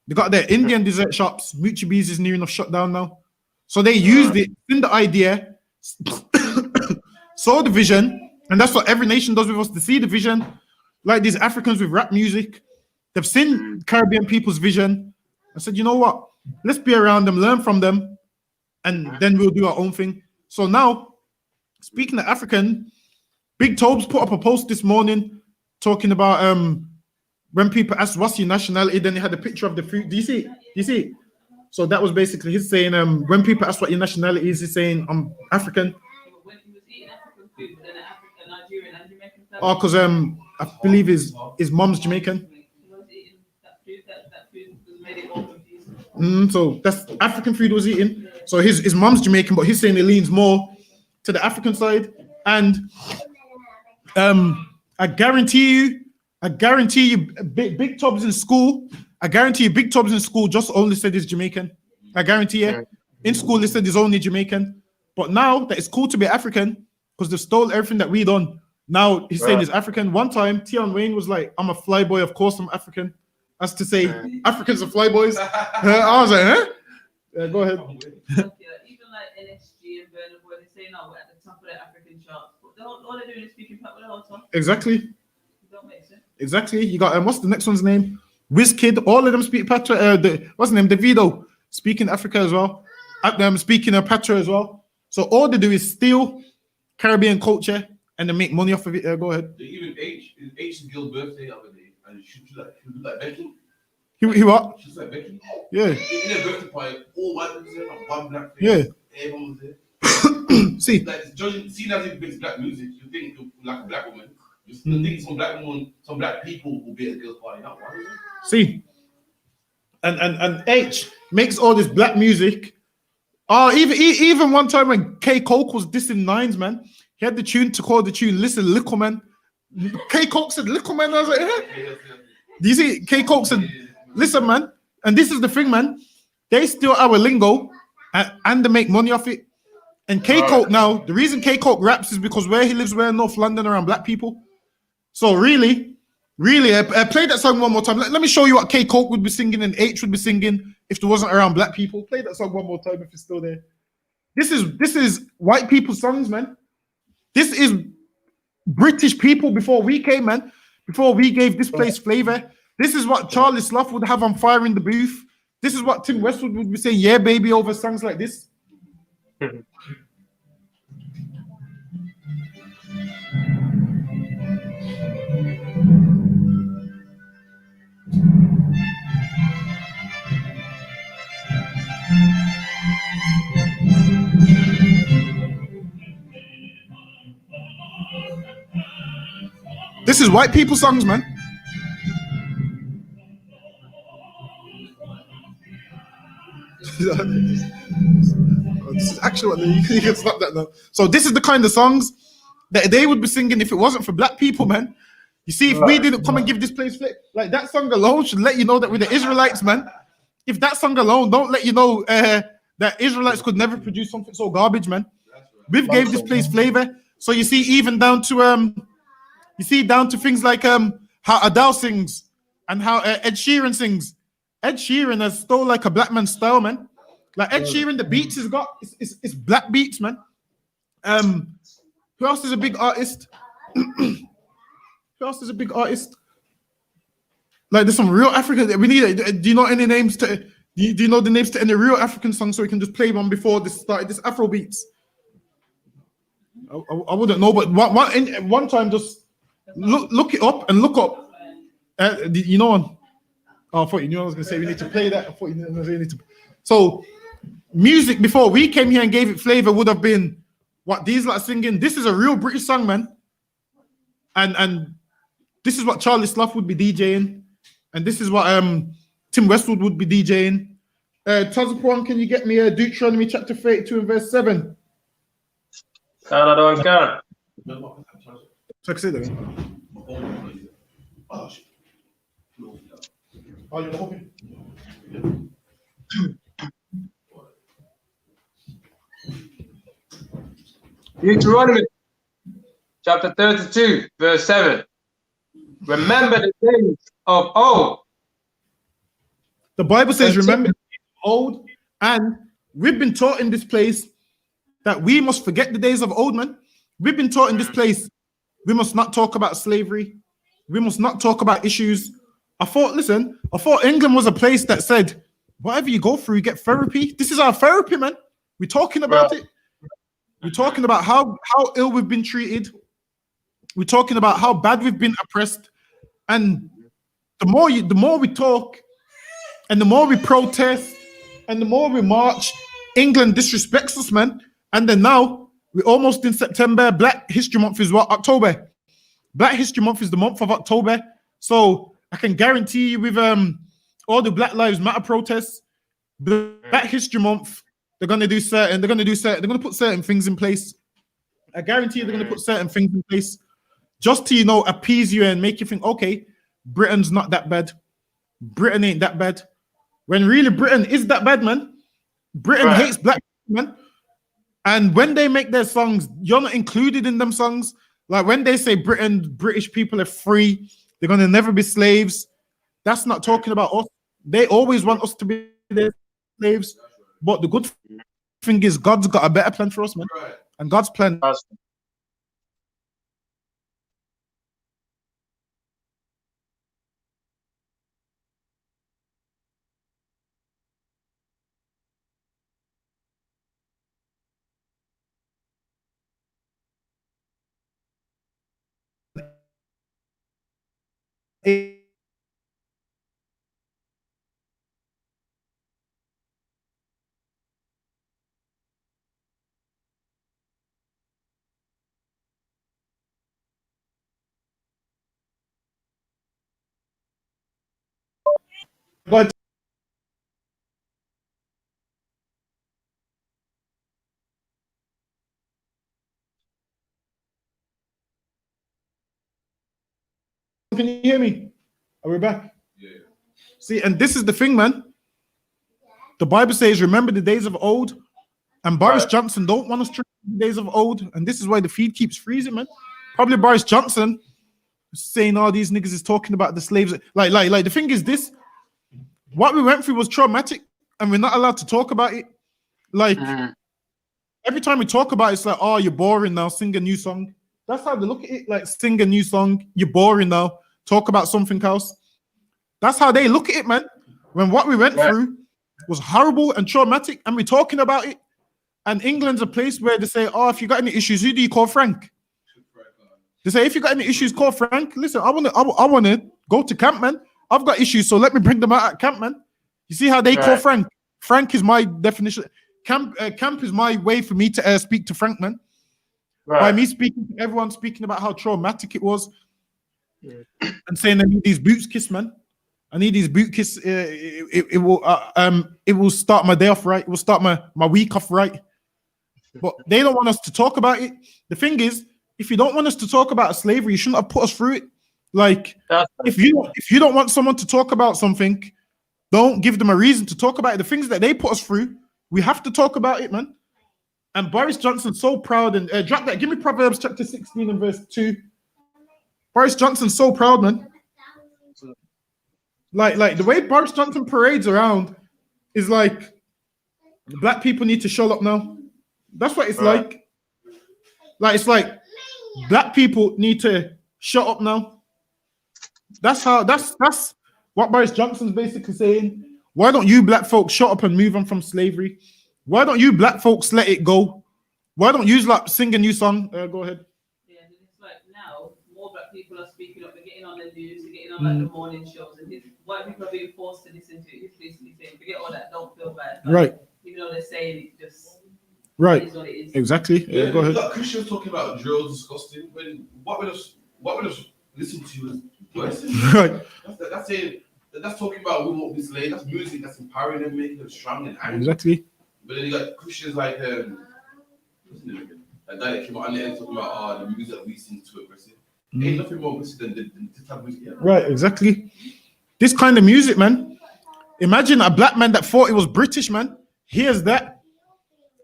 they got their Indian dessert shops. Moochie B's is near enough shut down now. So they used it in the idea, saw the vision, and that's what every nation does with us. They see the vision, like these Africans with rap music. They've seen Caribbean people's vision. I said, you know what? Let's be around them, learn from them, and then we'll do our own thing. So now, speaking of African, Big Tobes put up a post this morning talking about when people asked what's your nationality, then he had a picture of the food. Do you see it? Do you see it? So that was basically his saying, when people ask what your nationality is, he's saying, I'm African. When he was eating African food, then African, Nigerian, and Jamaican. Oh, because I believe his mom's Jamaican. He was eating that food was made it all confusing. So that's African food was eating. So his mom's Jamaican, but he's saying it leans more to the African side. And I guarantee you, Big Tobs in school. I guarantee you, Big Tobs in school just only said he's Jamaican. I guarantee you. In school, they said he's only Jamaican. But now that it's cool to be African, because they stole everything that we done. Now he's saying he's African. One time, Tion Wayne was like, I'm a fly boy, of course I'm African. As to say, Africans are fly boys. I was like, huh? Go ahead. Even like NSG and Burna Boy, they say no, we're at the top of the African charts. But all they're doing is speaking patois the whole time. Exactly. It don't make sense. Exactly. You got what's the next one's name? Wizkid. All of them speak patois. What's the name? Davido speaking Africa as well. Speaking of patois as well. So all they do is steal Caribbean culture and they make money off of it. Go ahead. Even H's girl's birthday the other day, and she looked like Becky. He what? She's like Becky. Yeah. In their birthday party, all white people there, and one black thing. Yeah. Everyone was there. See. Like judging, seeing as it makes black music, you think you're like a black woman. You still think some black woman, some black people will be at a girl's party. Not why is it? See. And H makes all this black music. Oh, even one time when K Coke was dissing Nines, man, he had the tune to call the tune "Listen, Little Man." K Coke said "Little Man." I was like, eh? Do you see? K Coke said, "Listen, man." And this is the thing, man. They steal our lingo and they make money off it. And K Coke now, the reason K Coke raps is because where he lives, where in North London, around black people. So really, I play that song one more time. Let me show you what K Coke would be singing and H would be singing if there wasn't around black people. Play that song one more time if it's still there. This is white people's songs, man. This is British people before we came, man. Before we gave this place flavor. This is what Charlie Slough would have on fire in the booth. This is what Tim Westwood would be saying, yeah, baby, over songs like this. This is white people songs, man. This is actually what you can stop that now. So this is the kind of songs that they would be singing if it wasn't for black people, man. You see, if we didn't come and give this place like that song alone should let you know that we're the Israelites, man. If that song alone don't let you know that Israelites could never produce something so garbage, man. We've gave this place flavor. So you see, even down to things like how Adele sings and how Ed Sheeran sings. Ed Sheeran has stole like a black man's style, man. Like Ed Sheeran, the beats he's got, it's black beats, man. Who else is a big artist? Who else is a big artist? Like there's some real African. We need. Do you know any names to? Do you know the names to any real African songs so we can just play one before this started? This Afro beats. I wouldn't know, but one time just look it up and look up. You know one. Oh, I thought you knew I was going to say we need to play that. I thought you knew we need to. So, music before we came here and gave it flavor would have been what these lot singing. This is a real British song, man. And this is what Charlie Slough would be DJing, and this is what Tim Westwood would be DJing. Tazapon, can you get me Deuteronomy chapter 32 and verse 7? Canada and Canada. So I can say that. Oh, you're hoping. Deuteronomy chapter 32, verse 7. Remember the days of old. The Bible says, Continue. remember the days of old, and we've been taught in this place that we must forget the days of old, man. We've been taught in this place we must not talk about slavery. We must not talk about issues. I thought England was a place that said, whatever you go through, you get therapy. This is our therapy, man. We're talking about it. We're talking about how ill we've been treated. We're talking about how bad we've been oppressed. And the more we talk, and the more we protest, and the more we march, England disrespects us, man. And then now we're almost in September. Black History Month is what? October. Black History Month is the month of October. So I can guarantee you with all the Black Lives Matter protests, Black History Month, they're gonna put certain things in place. I guarantee you they're gonna put certain things in place just to appease you and make you think, okay, Britain's not that bad. Britain ain't that bad. When really Britain is that bad, man. Britain hates black people, man. And when they make their songs, you're not included in them songs. Like when they say British people are free, they're gonna never be slaves. That's not talking about us. They always want us to be their slaves. But the good thing is God's got a better plan for us, man. And God's plan God. Can you hear me? Are we back? Yeah. See, and this is the thing, man. The Bible says, remember the days of old. And Boris Johnson don't want us to remember the days of old. And this is why the feed keeps freezing, man. Probably Boris Johnson saying all these niggas is talking about the slaves. Like the thing is this. What we went through was traumatic. And we're not allowed to talk about it. Like, every time we talk about it, it's like, oh, you're boring now. Sing a new song. That's how they look at it. Like, sing a new song. You're boring now. Talk about something else. That's how they look at it, man. When what we went through was horrible and traumatic, and we're talking about it. And England's a place where they say, oh, if you got any issues, who do you call Frank? They say, if you got any issues, call Frank. Listen, I wanna go to camp, man. I've got issues, so let me bring them out at camp, man. You see how they call Frank? Frank is my definition. Camp is my way for me to speak to Frank, man. By me speaking to everyone, speaking about how traumatic it was, and saying I need these boots kiss, man. I need these boot kiss. It will start my day off right. It will start my week off right. But they don't want us to talk about it. The thing is, if you don't want us to talk about slavery, you shouldn't have put us through it. Like, if you don't want someone to talk about something, don't give them a reason to talk about it. The things that they put us through, we have to talk about it, man. And Boris Johnson's so proud, and drop that. Give me Proverbs chapter 16 and verse 2. Boris Johnson's so proud, man. Like the way Boris Johnson parades around is like black people need to shut up now. That's what it's like. Like it's like black people need to shut up now. That's what Boris Johnson's basically saying. Why don't you black folks shut up and move on from slavery? Why don't you black folks let it go? Why don't you like sing a new song? Go ahead. Yeah, it's like now more black people are speaking up. They're getting on the news. They're getting on like the morning shows, and white people are being forced to listen to it. It's basically saying, forget all that. Don't feel bad. Like, Right. Even though they're saying it, just right. It is what it is. Exactly. Yeah, go ahead. Look, Christians talking about drills disgusting. When what would us listen to is blessing. Right. That's saying that's talking about we won't be slaves. That's music that's empowering them, making them strong and angry. Exactly. But then you got Christians like what's his name again? That guy that came out on the end talking about the music that we sing is too aggressive. Ain't nothing more aggressive than this type of music. Yeah. Right, exactly. This kind of music, man. Imagine a black man that thought it was British, man. Hears that.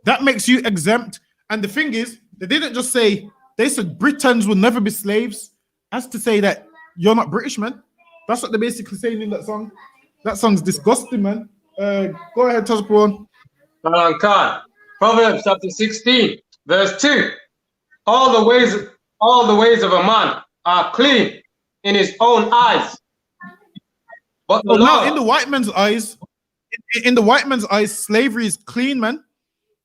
That makes you exempt. And the thing is, They didn't just say, they said Britons will never be slaves, as to say that you're not British, man. That's what they're basically saying in that song. That song's disgusting, man. Go ahead, Tazapon. Shalom Khan. Proverbs chapter 16, verse 2. All the ways of a man are clean in his own eyes. But the Oh, now Lord, in the white man's eyes, in the white man's eyes, slavery is clean, man.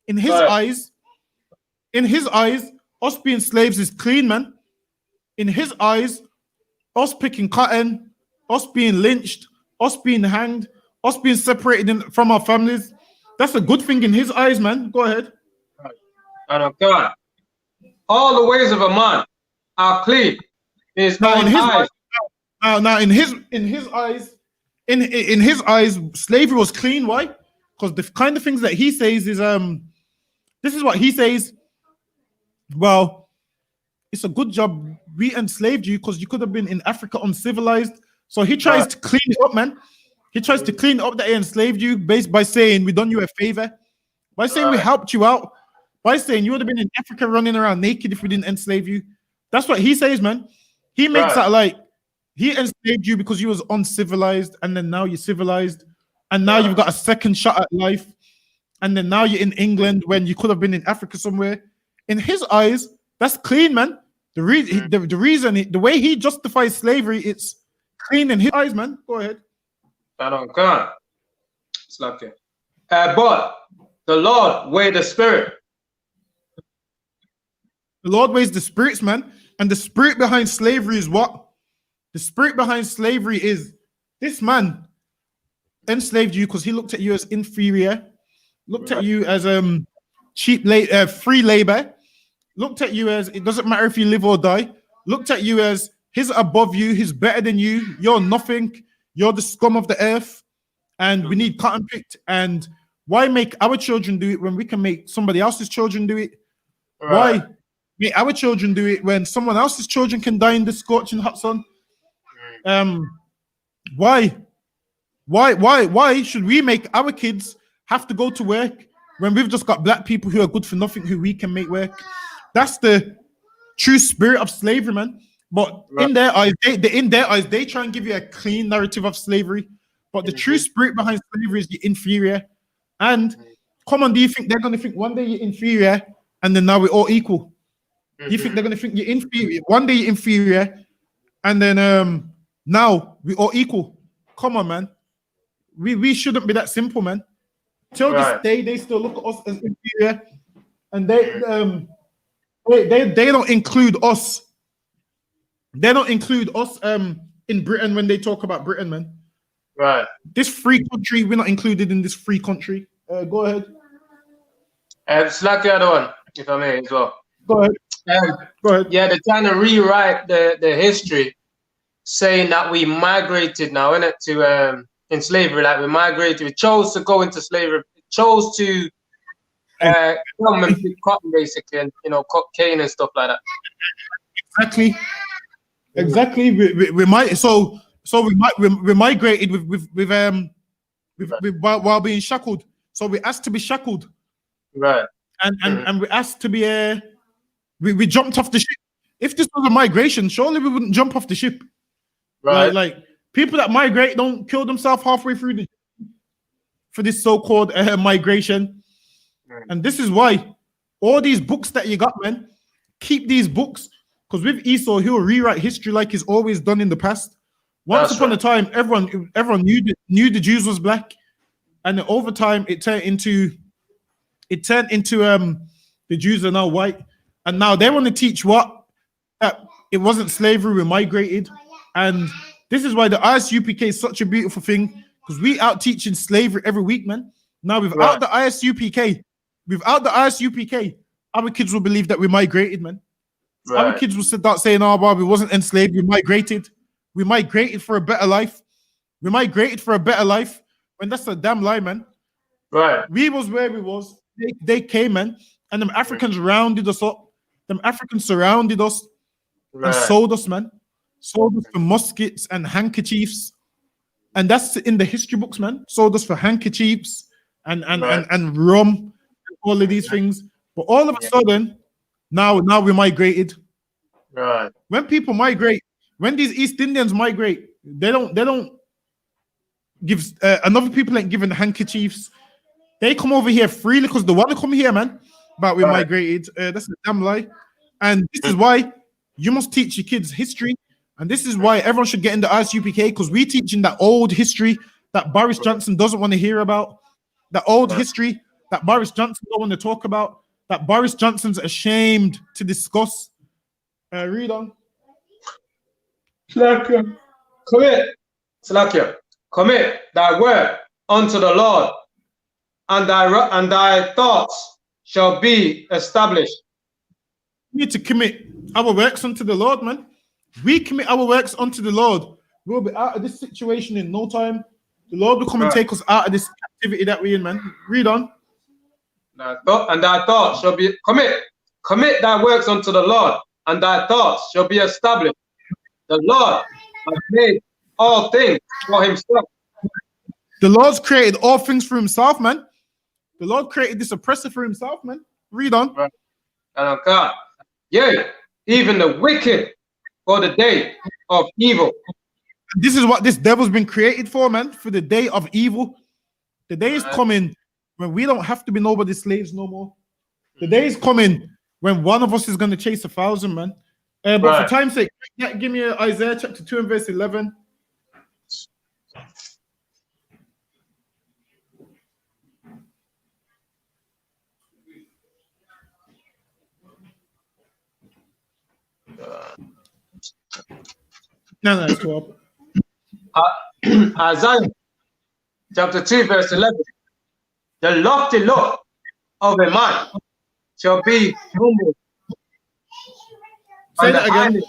In his eyes, us being slaves is clean, man. In his eyes, us picking cotton, us being lynched, us being hanged, us being separated from our families, that's a good thing in his eyes, man. Go ahead. Shalom Khan. All the ways of a man are clean in his own eyes. Now in his eyes, in his eyes, slavery was clean. Why? Because the kind of things that he says is this is what he says. Well, it's a good job we enslaved you because you could have been in Africa uncivilized. So he tries to clean it up, man. He tries to clean up that he enslaved you based by saying we done you a favor, by saying we helped you out, by saying you would have been in Africa running around naked if we didn't enslave you. That's what he says, man. He makes that like he enslaved you because you was uncivilized, and then now you're civilized, and now you've got a second shot at life, and then now you're in England when you could have been in Africa somewhere. In his eyes, that's clean, man. The reason, the way he justifies slavery, it's clean in his eyes, man. Go ahead. But the Lord weighs the spirit. The Lord weighs the spirits, man. And the spirit behind slavery is what? The spirit behind slavery is this man enslaved you because he looked at you as inferior, looked at you as cheap free labor, looked at you as it doesn't matter if you live or die, looked at you as he's above you, he's better than you, you're nothing, you're the scum of the earth, and we need cotton picked. And why make our children do it when we can make somebody else's children do it? Why make our children do it when someone else's children can die in the scorching hot sun? Why should we make our kids have to go to work when we've just got black people who are good for nothing who we can make work? That's the true spirit of slavery, man. But in their eyes, they try and give you a clean narrative of slavery. But the true spirit behind slavery is the inferior. And come on, do you think they're going to think one day you're inferior and then now we're all equal? Do you think they're going to think you're inferior? One day you're inferior and then now we're all equal. Come on, man. We shouldn't be that simple, man. Till this day, they still look at us as inferior, and they don't include us. They don't include us in Britain when they talk about Britain, man. Right. This free country, we're not included in this free country. Go ahead. Slack the other one, if I may, as well. Go ahead. Go ahead. Yeah, they're trying to rewrite the history, saying that we migrated now, innit, to in slavery. Like we migrated, we chose to go into slavery, chose to come and pick cotton, basically, and cut cane and stuff like that. Exactly. We migrated while being shackled. So we asked to be shackled. Right. And we asked to be we jumped off the ship. If this was a migration, surely we wouldn't jump off the ship. Right. Like people that migrate don't kill themselves halfway through for this so-called migration. And this is why all these books that you got, man, keep these books, because with Esau, he'll rewrite history like he's always done in the past. Once upon a time, everyone knew the Jews was black, and then over time it turned into the Jews are now white, and now they want to teach what that it wasn't slavery, we migrated. And this is why the I.S.U.P.K is such a beautiful thing, because we out teaching slavery every week, man. Now without the I.S.U.P.K, our kids will believe that we migrated, man. Our kids will start saying, "Oh, well, we wasn't enslaved, we migrated. We migrated for a better life. We migrated for a better life." When that's a damn lie, man. Right. We was where we was. They came, man, and them Africans rounded us up. Them Africans surrounded us and sold us, man. Sold us for muskets and handkerchiefs, and that's in the history books, man. Sold us for handkerchiefs and rum, and all of these things. But all of a sudden, Now we migrated. Right. When people migrate, when these East Indians migrate, they don't give another people ain't giving handkerchiefs. They come over here freely because they want to come here, man. But we Right. migrated. That's a damn lie. And this is why you must teach your kids history. And this is why everyone should get into I.S.U.P.K, because we teaching that old history that Boris Johnson doesn't want to hear about. That old history that Boris Johnson don't want to talk about. That Boris Johnson's ashamed to discuss. Read on. Slakia. Commit thy word unto the Lord, and thy thoughts shall be established. We need to commit our works unto the Lord, man. We commit our works unto the Lord. We'll be out of this situation in no time. The Lord will come and take us out of this captivity that we're in, man. Read on. And thy thoughts shall be commit thy works unto the Lord, and thy thoughts shall be established. The Lord has made all things for himself. The Lord's created all things for himself, man. The Lord created this oppressor for himself, man. Read on. Right. And God, yea, even the wicked for the day of evil. This is what this devil's been created for, man. For the day of evil. The day is coming when we don't have to be nobody's slaves no more. The day is coming when one of us is going to chase 1,000, man. But for time's sake, give me Isaiah chapter 2 and verse 11. No, it's 12. Isaiah chapter 2 verse 11. The lofty look of a man shall be humble. Say that again.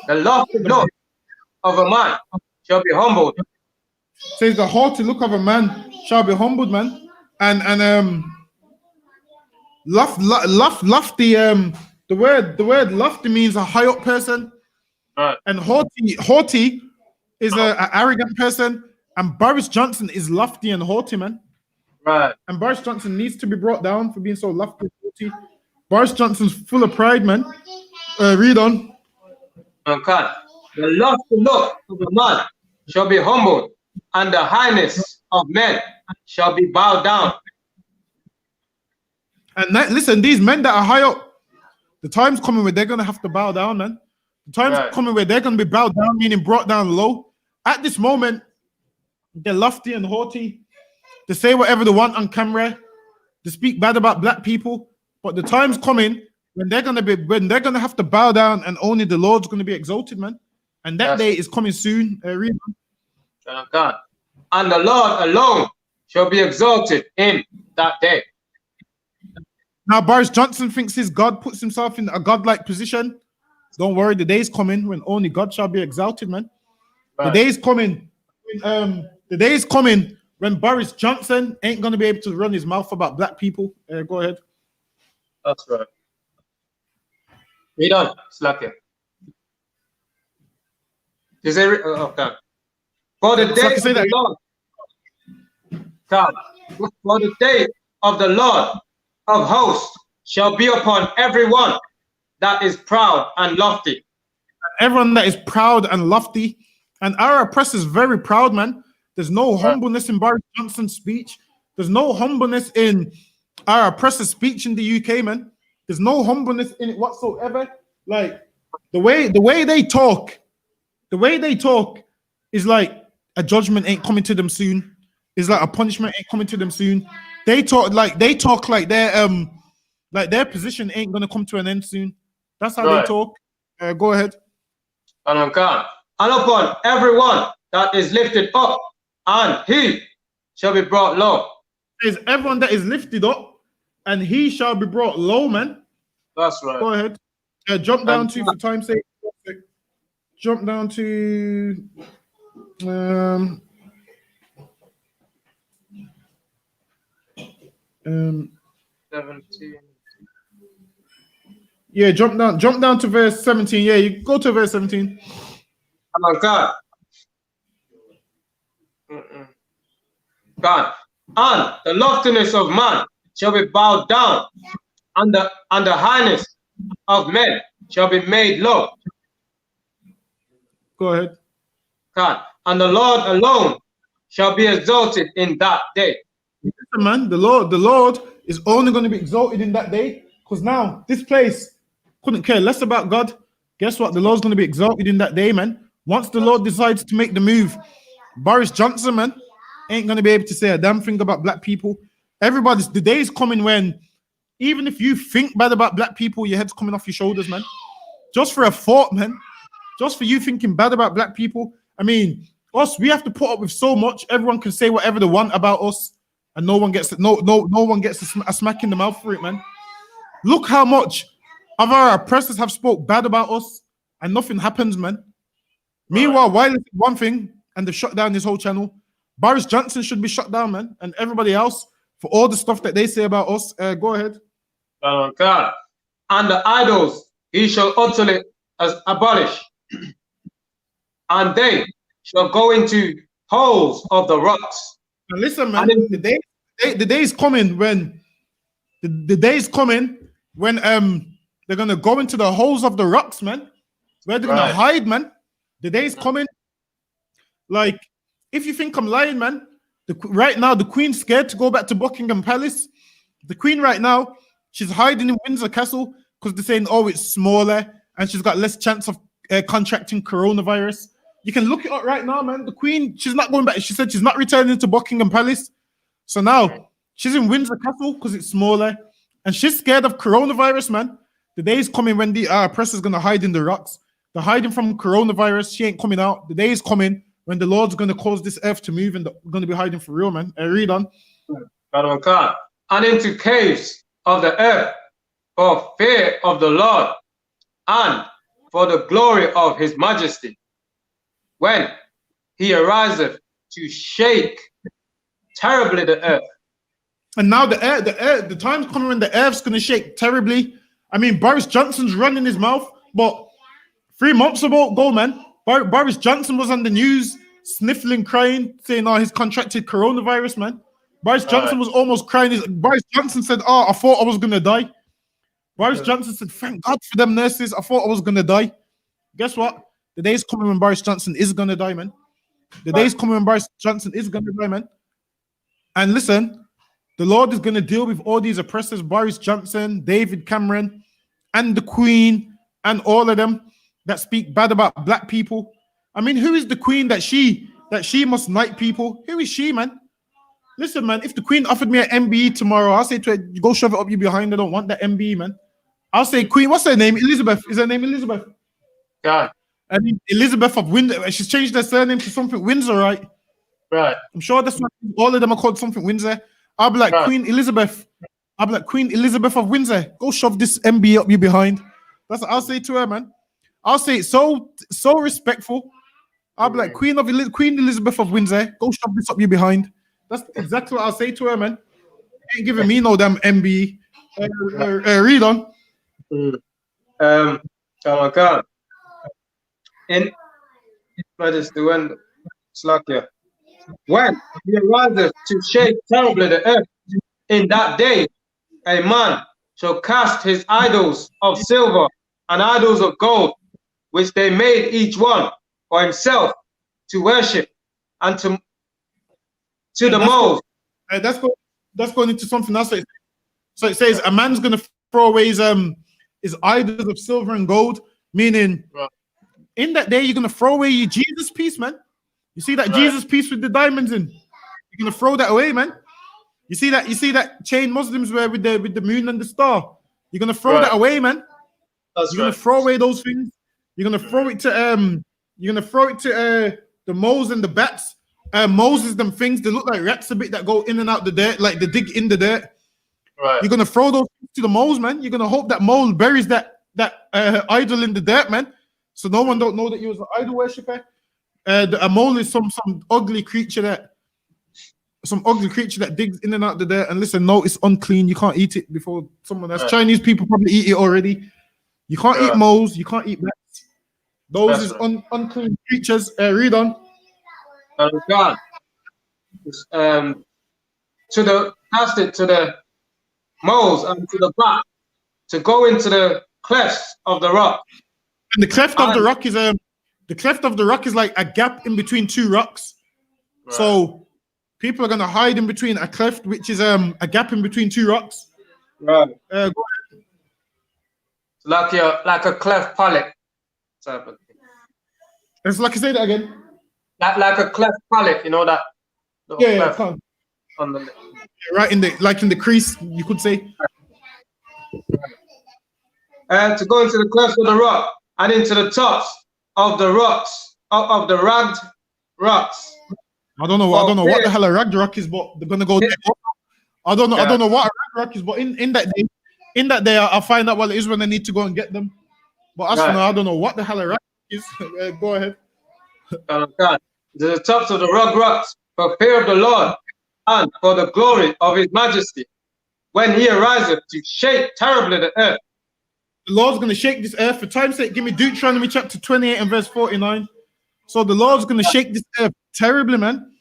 The lofty look of a man shall be humbled. Says the haughty look of a man shall be humbled, man. And lofty, the word lofty means a high up person. Right. And haughty is an arrogant person. And Boris Johnson is lofty and haughty, man. Right. And Boris Johnson needs to be brought down for being so lofty and haughty. Boris Johnson's full of pride, man. Read on. Okay. The lofty look of a man shall be humbled, and the highness of men shall be bowed down. And listen, these men that are high up, the time's coming where they're going to have to bow down, man. The time's coming where they're going to be bowed down, meaning brought down low. At this moment, they're lofty and haughty. They say whatever they want on camera. They speak bad about black people. But the time's coming when they're going to have to bow down, and only the Lord's going to be exalted, man. And that day is coming soon. Read on. God. And the Lord alone shall be exalted in that day. Now, Boris Johnson thinks his God, puts himself in a godlike position. Don't worry, the day is coming when only God shall be exalted, man. Right. The day is coming. The day is coming when Boris Johnson ain't going to be able to run his mouth about black people. Go ahead. That's right. Read on, Slakia. Is it okay? For the day of the Lord, God, for the day of the Lord of hosts shall be upon everyone that is proud and lofty. Everyone that is proud and lofty. And our oppressor is very proud, man. There's no humbleness in Boris Johnson's speech. There's no humbleness in our oppressor's speech in the UK, man. There's no humbleness in it whatsoever. Like the way they talk is like a judgment ain't coming to them soon. It's like a punishment ain't coming to them soon. They talk like their position ain't gonna come to an end soon. That's how they talk. Go ahead. And upon everyone that is lifted up, and he shall be brought low. Is everyone that is lifted up, and he shall be brought low, man. That's right. Go ahead. Jump down to, for time's sake. Jump down to 17. Yeah, jump down to verse 17. Yeah, you go to verse 17. Oh God. God. And the loftiness of man shall be bowed down, and the highness of men shall be made low. Go ahead. God, and the Lord alone shall be exalted in that day. Listen, man, the Lord is only going to be exalted in that day, because now this place couldn't care less about God. Guess what? The Lord's going to be exalted in that day, man. Once the Lord decides to make the move, Boris Johnson, man, ain't going to be able to say a damn thing about black people. The day is coming when, even if you think bad about black people, your head's coming off your shoulders, man. Just for a thought, man. Just for you thinking bad about black people. I mean, we have to put up with so much. Everyone can say whatever they want about us, and no one gets a smack in the mouth for it, man. Look how much of our oppressors have spoke bad about us, and nothing happens, man. Right. Meanwhile, Wiley said one thing, and they shut down his whole channel. Boris Johnson should be shut down, man, and everybody else for all the stuff that they say about us. Go ahead. God, and the idols he shall utterly abolish, and they shall go into holes of the rocks. Now listen, man, the day is coming when the day is coming when they're gonna go into the holes of the rocks, man. Where they're gonna hide, man. The day is coming. Like, if you think I'm lying, man, right now the Queen's scared to go back to Buckingham Palace. The Queen right now, she's hiding in Windsor Castle because they're saying, oh, it's smaller and she's got less chance of contracting coronavirus. You can look it up right now, man. The Queen, she's not going back. She said she's not returning to Buckingham Palace. So now she's in Windsor Castle because it's smaller and she's scared of coronavirus, man. The day is coming when the press is going to hide in the rocks. They're hiding from coronavirus. She ain't coming out. The day is coming when the Lord's going to cause this earth to move and they're going to be hiding for real, man. Read on. And into caves of the earth for fear of the Lord and for the glory of his majesty, when he ariseth to shake terribly the earth. And now the time's coming when the earth's going to shake terribly. I mean, Boris Johnson's running his mouth, but 3 months ago, man, Boris Johnson was on the news, sniffling, crying, saying, oh, he's contracted coronavirus, man. Boris Johnson was almost crying. Boris Johnson said, oh, I thought I was going to die. Boris Johnson said, thank God for them nurses. I thought I was going to die. Guess what? The day's coming when Boris Johnson is going to die, man. The day's coming when Boris Johnson is going to die, man. And listen, the Lord is going to deal with all these oppressors, Boris Johnson, David Cameron, and the Queen, and all of them that speak bad about black people. I mean, who is the Queen that she must knight people? Who is she, man? Listen, man, if the Queen offered me an MBE tomorrow, I'll say to her, go shove it up you behind. I don't want that MBE, man. I'll say, Queen, what's her name? Elizabeth. Is her name Elizabeth? God. I mean, Elizabeth of Windsor. She's changed her surname to something Windsor, right? Right. I'm sure that's why all of them are called something Windsor. I'll be like, Queen Elizabeth. I'll be like, Queen Elizabeth of Windsor. Go shove this MBE up you behind. That's what I'll say to her, man. I'll say it so respectful. I'll be like, Queen Elizabeth of Windsor. Go shove this up you behind. That's exactly what I'll say to her, man. Ain't giving me no damn MBE. Read on. Oh my God. In what is the one? Slakia. When he arises to shake terribly the earth, in that day a man shall cast his idols of silver and idols of gold, which they made each one for himself to worship, and to the moles. That's going into something else. So it says a man's going to throw away his idols of silver and gold, meaning in that day you're going to throw away your Jesus piece, man. You see that Jesus piece with the diamonds in? You're going to throw that away, man. You see that chain Muslims wear with the moon and the star? You're going to throw that away, man. You're going to throw away those things. You're going to throw it to the moles and the bats. Moses, them things, they look like rats a bit that go in and out the dirt, like they dig in the dirt. Right. You're gonna throw those to the moles, man. You're gonna hope that mole buries that idol in the dirt, man. So no one don't know that you was an idol worshiper. A mole is some ugly creature that digs in and out the dirt. And listen, no, it's unclean. You can't eat it before someone else. Chinese people probably eat it already. You can't eat moles. You can't eat bats. Those is unclean creatures. Read on. God, cast it to the moles and to the bat, to go into the clefts of the rock. And the cleft of the rock is like a gap in between two rocks. Right. So people are gonna hide in between a cleft, which is a gap in between two rocks. Right. Go ahead. Like a cleft palate type of thing. It's like I say that again. Like a cleft palate, you know that. Yeah, cleft on the right in the crease, you could say. And to go into the cleft of the rock and into the tops of the rocks of the ragged rocks. I don't know what the hell a ragged rock is, but they're gonna go there. I don't know what a ragged rock is, but in that day, I'll find out what it is when I need to go and get them. But as for now, I don't know what the hell a ragged is. Go ahead. God. To the tops of the rocks for fear of the Lord and for the glory of his majesty, when he ariseth to shake terribly the earth. The Lord's going to shake this earth. For time's sake, give me Deuteronomy chapter 28 and verse 49. So the Lord's going to shake this earth terribly, man.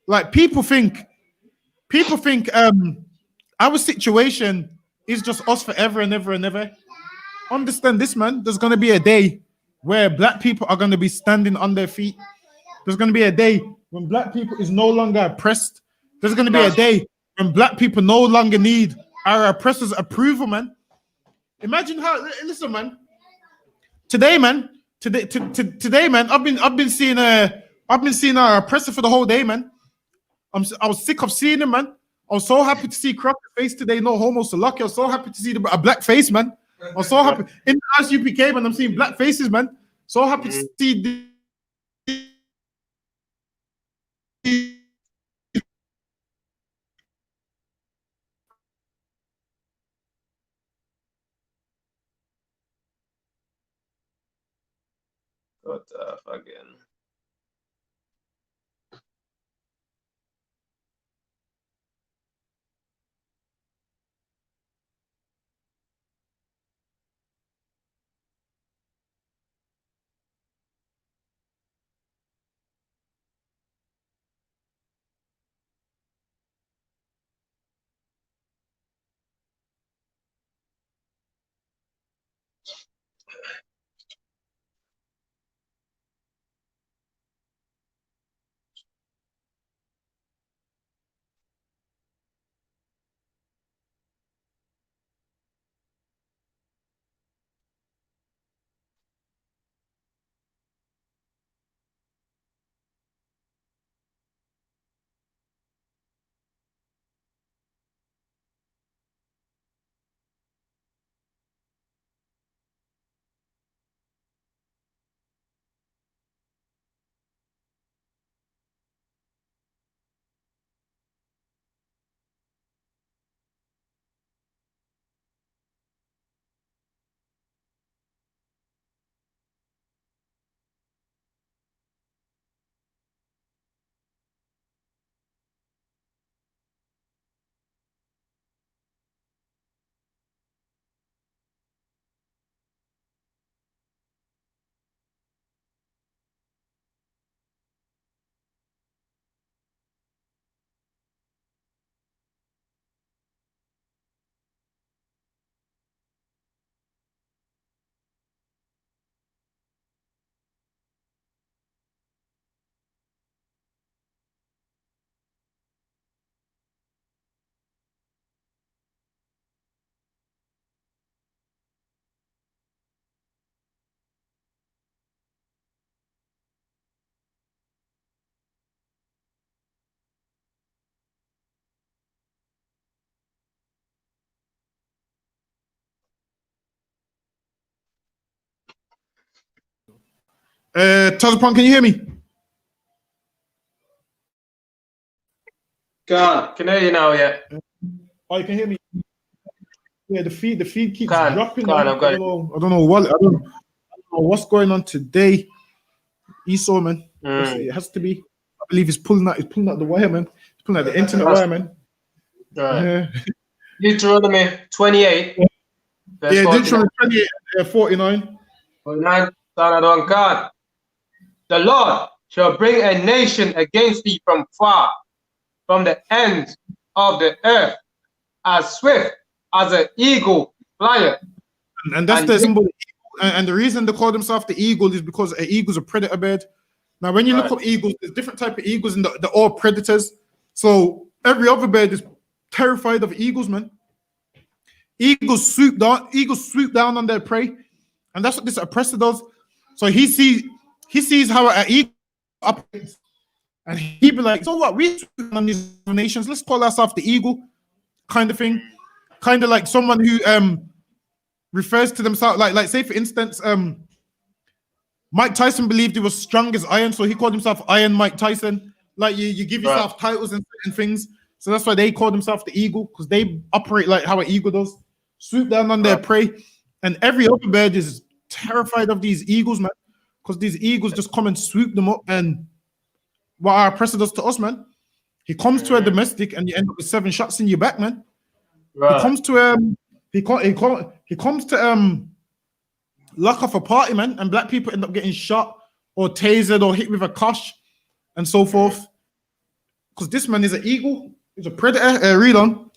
Like people think our situation is just us forever and ever and ever. Understand this, man. There's going to be a day where black people are going to be standing on their feet. There's going to be a day when black people is no longer oppressed. There's going to be a day when black people no longer need our oppressors' approval, man. Imagine how. Listen, man. Today, man. I've been seeing our oppressor for the whole day, man. I was sick of seeing him, man. I was so happy to see Crockett face today. No homo, so lucky. I was so happy to see a black face, man. I was so happy in the I.S.U.P.K, man. I'm seeing black faces, man. So happy to see. What the fucking. Tazapon, can you hear me? God, can I hear you now? Yeah. Oh, you can hear me. Yeah, the feed keeps dropping. I don't know what's going on today. Esau, man. It has to be. I believe he's pulling out the wire, man. He's pulling out the internet wire, man. Right. Deuteronomy 28. Yeah, Deuteronomy 28, 49. 49. God. The Lord shall bring a nation against thee from far, from the ends of the earth, as swift as an eagle flieth, And that's And the this- symbol. And the reason they call themselves the eagle is because an eagle's a predator bird. Now, when you look up eagles, there's different type of eagles, and they're all predators. So every other bird is terrified of eagles, man. Eagles swoop down on their prey, and that's what this oppressor does. So he sees how an eagle operates, and he be like, so what? We swoop on these nations. Let's call ourselves the eagle, kind of thing. Kind of like someone who refers to themselves like say for instance, Mike Tyson believed he was strong as iron, so he called himself Iron Mike Tyson. Like you give yourself titles and certain things, so that's why they call themselves the eagle, because they operate like how an eagle does, swoop down on their prey. And every other bird is terrified of these eagles, man, because these eagles just come and swoop them up. And what our oppressor does to us, man, he comes to a domestic and you end up with 7 shots in your back, man. He comes to he comes to lock off a party, man, and black people end up getting shot or tasered or hit with a kosh and so forth. Because this man is an eagle, he's a predator. Read on.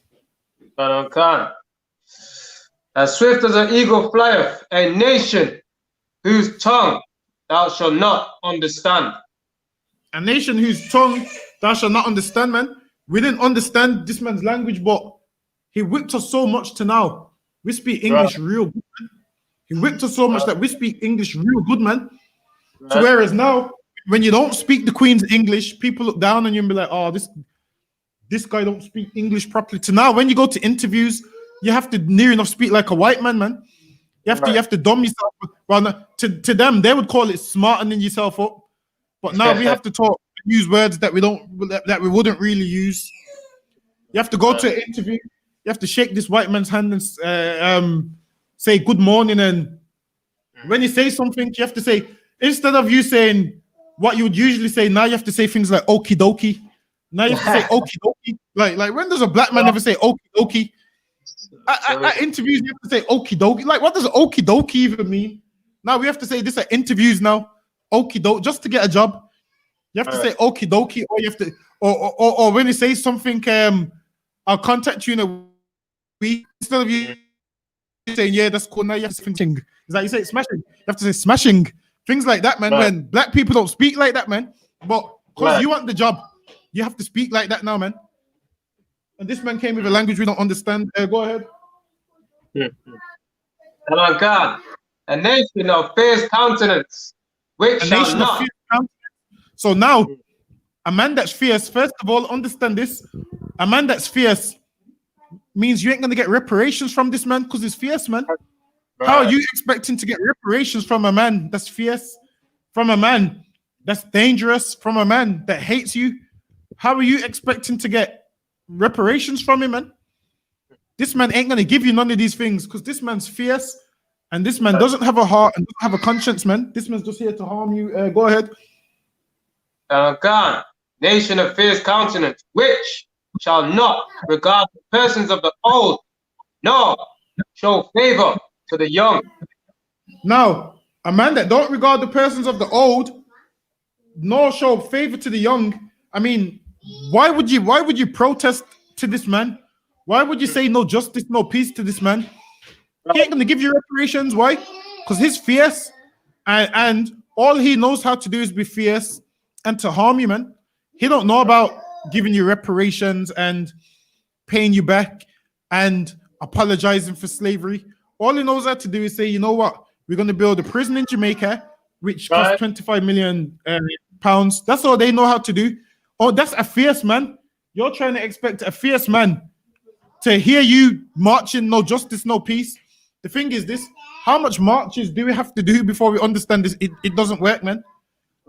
As swift as an eagle flieth, a nation whose tongue thou shalt not understand. A nation whose tongue thou shalt not understand, man. We didn't understand this man's language, but he whipped us so much to now we speak English real good, man. He whipped us so much that we speak English real good, man. So whereas now, when you don't speak the Queen's English, people look down on you and be like, oh, this guy don't speak English properly. To now, when you go to interviews, you have to near enough speak like a white man, man. You have to dumb yourself. Well, to them, they would call it smartening yourself up. But now we have to use words that we wouldn't really use. You have to go to an interview. You have to shake this white man's hand and say good morning. And when you say something, you have to say, instead of you saying what you would usually say, now you have to say things like okie dokie. Now you have to say okie dokie. Like when does a black man ever say okie dokie? At interviews, you have to say okie dokie. Like, what does okie dokie even mean? Now we have to say this at interviews now. Okie dokie, just to get a job. You have to say okie dokie, or you have to, or when you say something, I'll contact you in a week. Instead of you saying, yeah, that's cool. Now you have to say smashing. Is that you say smashing? You have to say smashing. Things like that, man. When black people don't speak like that, man. But because you want the job, you have to speak like that now, man. And this man came with a language we don't understand. Go ahead. Oh my God. A nation of fierce countenance, which shall not. So now, a man that's fierce, first of all, understand this. A man that's fierce means you ain't going to get reparations from this man because he's fierce, man. How are you expecting to get reparations from a man that's fierce, from a man that's dangerous, from a man that hates you? How are you expecting to get reparations from him, man? This man ain't going to give you none of these things because this man's fierce and this man doesn't have a heart and doesn't have a conscience, man. This man's just here to harm you. Go ahead. God, nation of fierce countenance, which shall not regard the persons of the old, nor show favor to the young. Now, a man that don't regard the persons of the old, nor show favor to the young. I mean, why would you protest to this man? Why would you say no justice, no peace to this man? He ain't gonna give you reparations. Why? Because he's fierce, and all he knows how to do is be fierce and to harm you, man. He don't know about giving you reparations and paying you back and apologizing for slavery. All he knows how to do is say, you know what? We're going to build a prison in Jamaica, which costs 25 million pounds. That's all they know how to do. Oh, that's a fierce man. You're trying to expect a fierce man to hear you marching, no justice, no peace. The thing is this, how much marches do we have to do before we understand this? It doesn't work, man.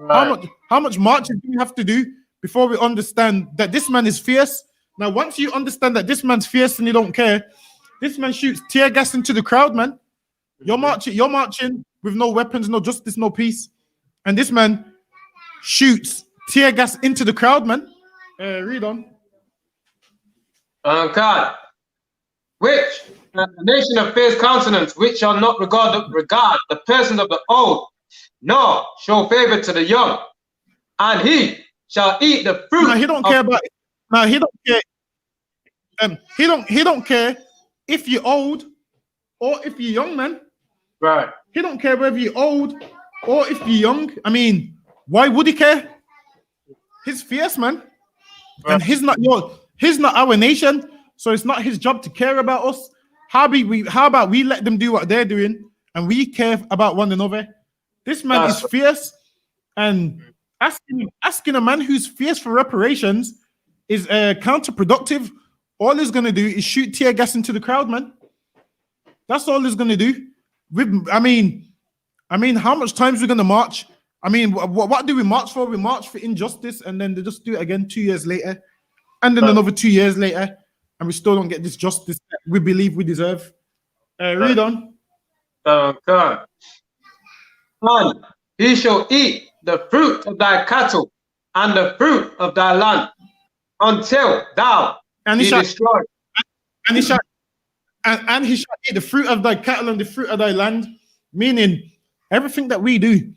How much marches do we have to do before we understand that this man is fierce? Now, once you understand that this man's fierce and you don't care, this man shoots tear gas into the crowd, man. You're marching with no weapons, no justice, no peace. And this man shoots tear gas into the crowd, man. Read on. God, which a nation of fierce countenance, which shall not regard the persons of the old, nor show favor to the young, and he shall eat the fruit. Now, he don't care about. Now he don't care. He don't care if you're old or if you're young, man. Right. He don't care whether you're old or if you're young. I mean, why would he care? He's fierce, man. Right. And he's not our nation, so it's not his job to care about us. How about we let them do what they're doing and we care about one another? This man That's is right. fierce, and asking a man who's fierce for reparations is counterproductive. All he's gonna do is shoot tear gas into the crowd, man. That's all he's gonna do. I mean, how much times we're gonna march? I mean, what do we march for? We march for injustice, and then they just do it again 2 years later, and then another 2 years later, and we still don't get this justice that we believe we deserve. Read on. God. And he shall eat the fruit of thy cattle and the fruit of thy land until thou be destroyed. And he shall eat the fruit of thy cattle and the fruit of thy land, meaning everything that we do.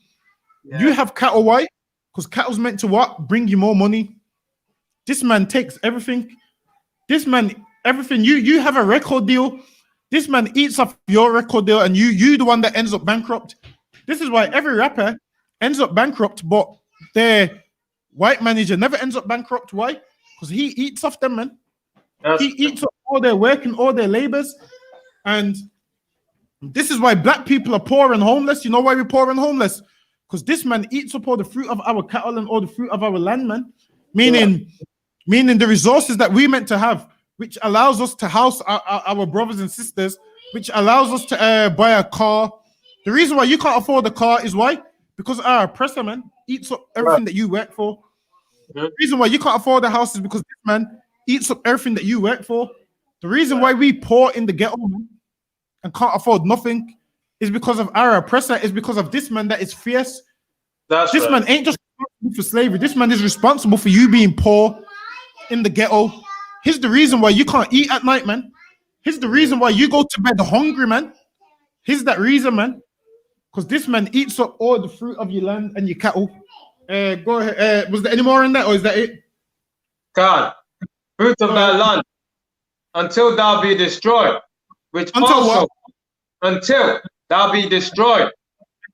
Yeah. You have cattle, why? Because cattle's meant to what? Bring you more money. This man takes everything. This man, everything. You have a record deal. This man eats off your record deal, and you the one that ends up bankrupt. This is why every rapper ends up bankrupt, but their white manager never ends up bankrupt. Why? Because he eats off them, man. He eats up all their work and all their labors. And this is why black people are poor and homeless. You know why we're poor and homeless? Because this man eats up all the fruit of our cattle and all the fruit of our land, man. Meaning the resources that we meant to have, which allows us to house our brothers and sisters, which allows us to buy a car. The reason why you can't afford a car is why? Because our oppressor, man, eats up everything that you work for. The reason why you can't afford a house is because this man eats up everything that you work for. The reason why we poor in the ghetto, man, and can't afford nothing is because of our oppressor, is because of this man that is fierce. This man ain't just responsible for slavery. This man is responsible for you being poor in the ghetto. He's the reason why you can't eat at night, man. He's the reason why you go to bed hungry, man. He's that reason, man. Because this man eats up all the fruit of your land and your cattle. Go ahead. Was there any more in that, or is that it? God, fruit of thy land, until thou be destroyed, which until also, what? until thou be destroyed.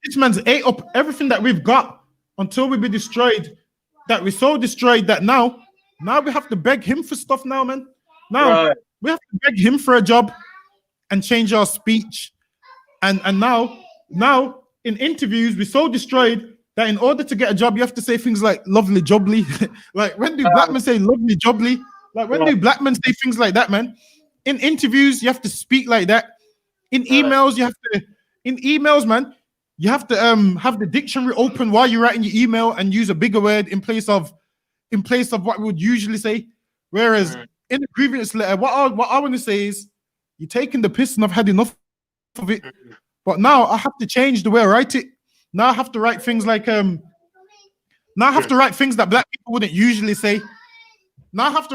This man's ate up everything that we've got until we be destroyed. That we're so destroyed that now we have to beg him for stuff now, man. Now we have to beg him for a job and change our speech. And now in interviews, we're so destroyed that in order to get a job, you have to say things like lovely jubbly. Like, when do black men say lovely jubbly? Like, when do black men say things like that, man? In interviews, you have to speak like that. In emails, man, you have to have the dictionary open while you're writing your email and use a bigger word in place of what we would usually say. Whereas in the grievance letter, what I want to say is, you're taking the piss and I've had enough of it. But now I have to change the way I write it. Now I have to write things like now I have to write things that black people wouldn't usually say. Now I have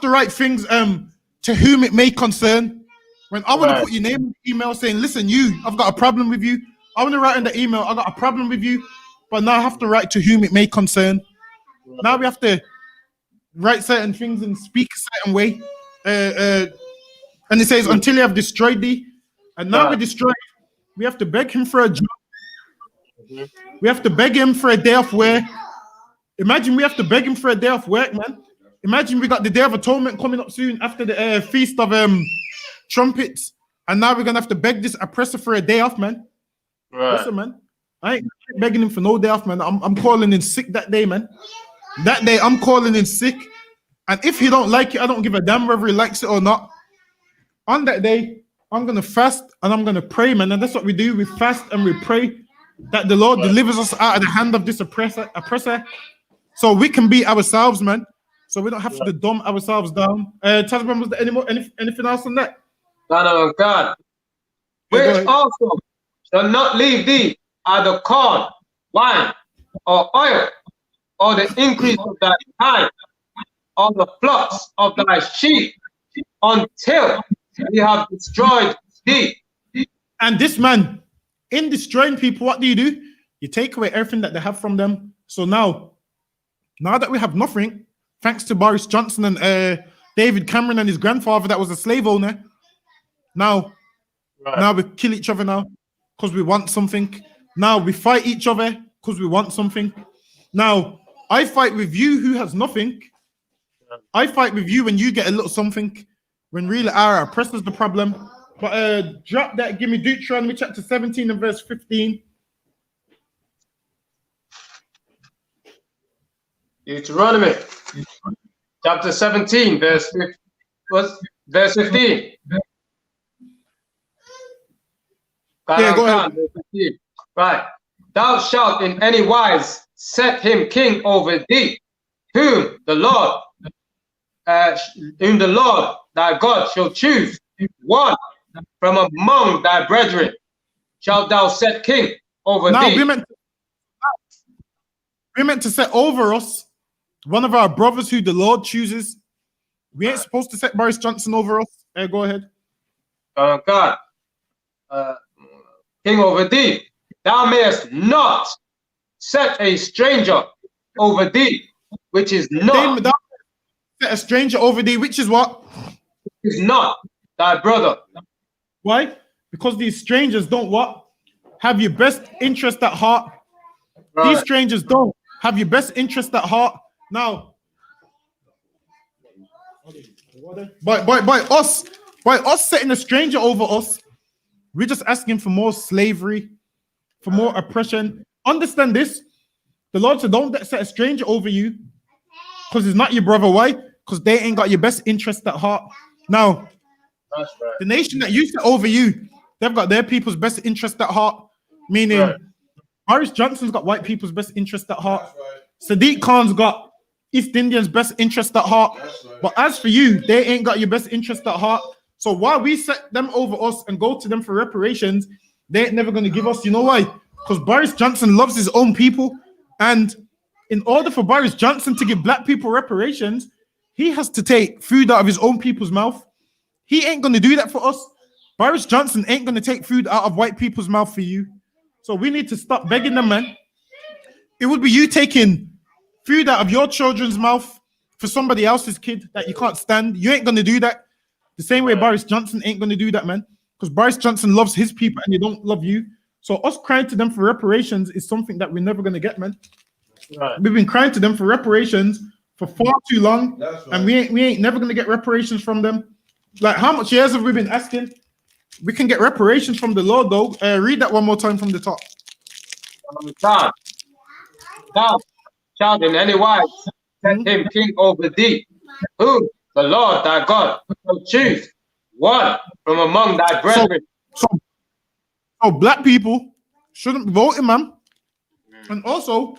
to write things to whom it may concern. When I want to put your name in the email saying, listen, I've got a problem with you. I want to write in the email, I got a problem with you, but now I have to write to whom it may concern. Now we have to write certain things and speak a certain way. And it says, until you have destroyed thee. And now we're destroyed. We have to beg him for a job. We have to beg him for a day off work. Imagine we have to beg him for a day off work, man. Imagine we got the Day of Atonement coming up soon after the Feast of Trumpets. And now we're going to have to beg this oppressor for a day off, man. Listen, man, I ain't begging him for no day off, man. I'm calling in sick that day, man. That day, I'm calling in sick. And if he don't like it, I don't give a damn whether he likes it or not. On that day, I'm going to fast and I'm going to pray, man. And that's what we do. We fast and we pray that the Lord delivers us out of the hand of this oppressor, so we can be ourselves, man. So we don't have to dumb ourselves down. Tasman, was there anything else on that? God. Which also shall not leave thee either corn, wine, or oil, or the increase of thy time, or the flocks of thy sheep, until we have destroyed thee. And this man, in destroying people, what do? You take away everything that they have from them. So now that we have nothing, thanks to Boris Johnson and David Cameron and his grandfather that was a slave owner, now Right. Now we kill each other now because we want something. Now we fight each other because we want something. Now I fight with you who has nothing. I fight with you when you get a little something. When really our oppressor's the problem. But drop that. Give me Deuteronomy chapter 17 and verse 15. Deuteronomy chapter 17, verse 15. Yeah, go ahead. Verse 15. Right. Thou shalt in any wise set him king over thee, whom the Lord thy God shall choose, one from among thy brethren shalt thou set king over Now thee. we're meant to set over us one of our brothers who the Lord chooses. We ain't supposed to set Boris Johnson over us. Go ahead. God, king over thee. Thou mayest not set a stranger over thee, which is not Set a stranger over thee, which is what? Is not thy brother. Why? Because these strangers don't what? Have your best interest at heart. Right. These strangers don't have your best interest at heart. Now, by us setting a stranger over us, we're just asking for more slavery, for more oppression. Understand this. The Lord said, don't set a stranger over you because it's not your brother. Why? Because they ain't got your best interest at heart. Now, That's right. the nation that you set over you, they've got their people's best interest at heart. Meaning, Right. Boris Johnson's got white people's best interest at heart. That's right. Sadiq Khan's got East Indians' best interest at heart. That's right. But as for you, they ain't got your best interest at heart. So while we set them over us and go to them for reparations, they ain't never going to give us. You know why? Because Boris Johnson loves his own people. And in order for Boris Johnson to give black people reparations, he has to take food out of his own people's mouth. He ain't going to do that for us. Boris Johnson ain't going to take food out of white people's mouth for you. So we need to stop begging them, man. It would be you taking food out of your children's mouth for somebody else's kid that you can't stand. You ain't going to do that. The same way Boris Johnson ain't going to do that, man. Because Boris Johnson loves his people and they don't love you. So us crying to them for reparations is something that we're never going to get, man. Right. We've been crying to them for reparations for far too long. That's right. And we ain't never going to get reparations from them. Like, how much years have we been asking? We can get reparations from the Lord, though. Read that one more time from the top. God, thou shalt in any wise set him king over thee, whom the Lord thy God shall choose, one from among thy brethren. So black people shouldn't be voting, man. And also,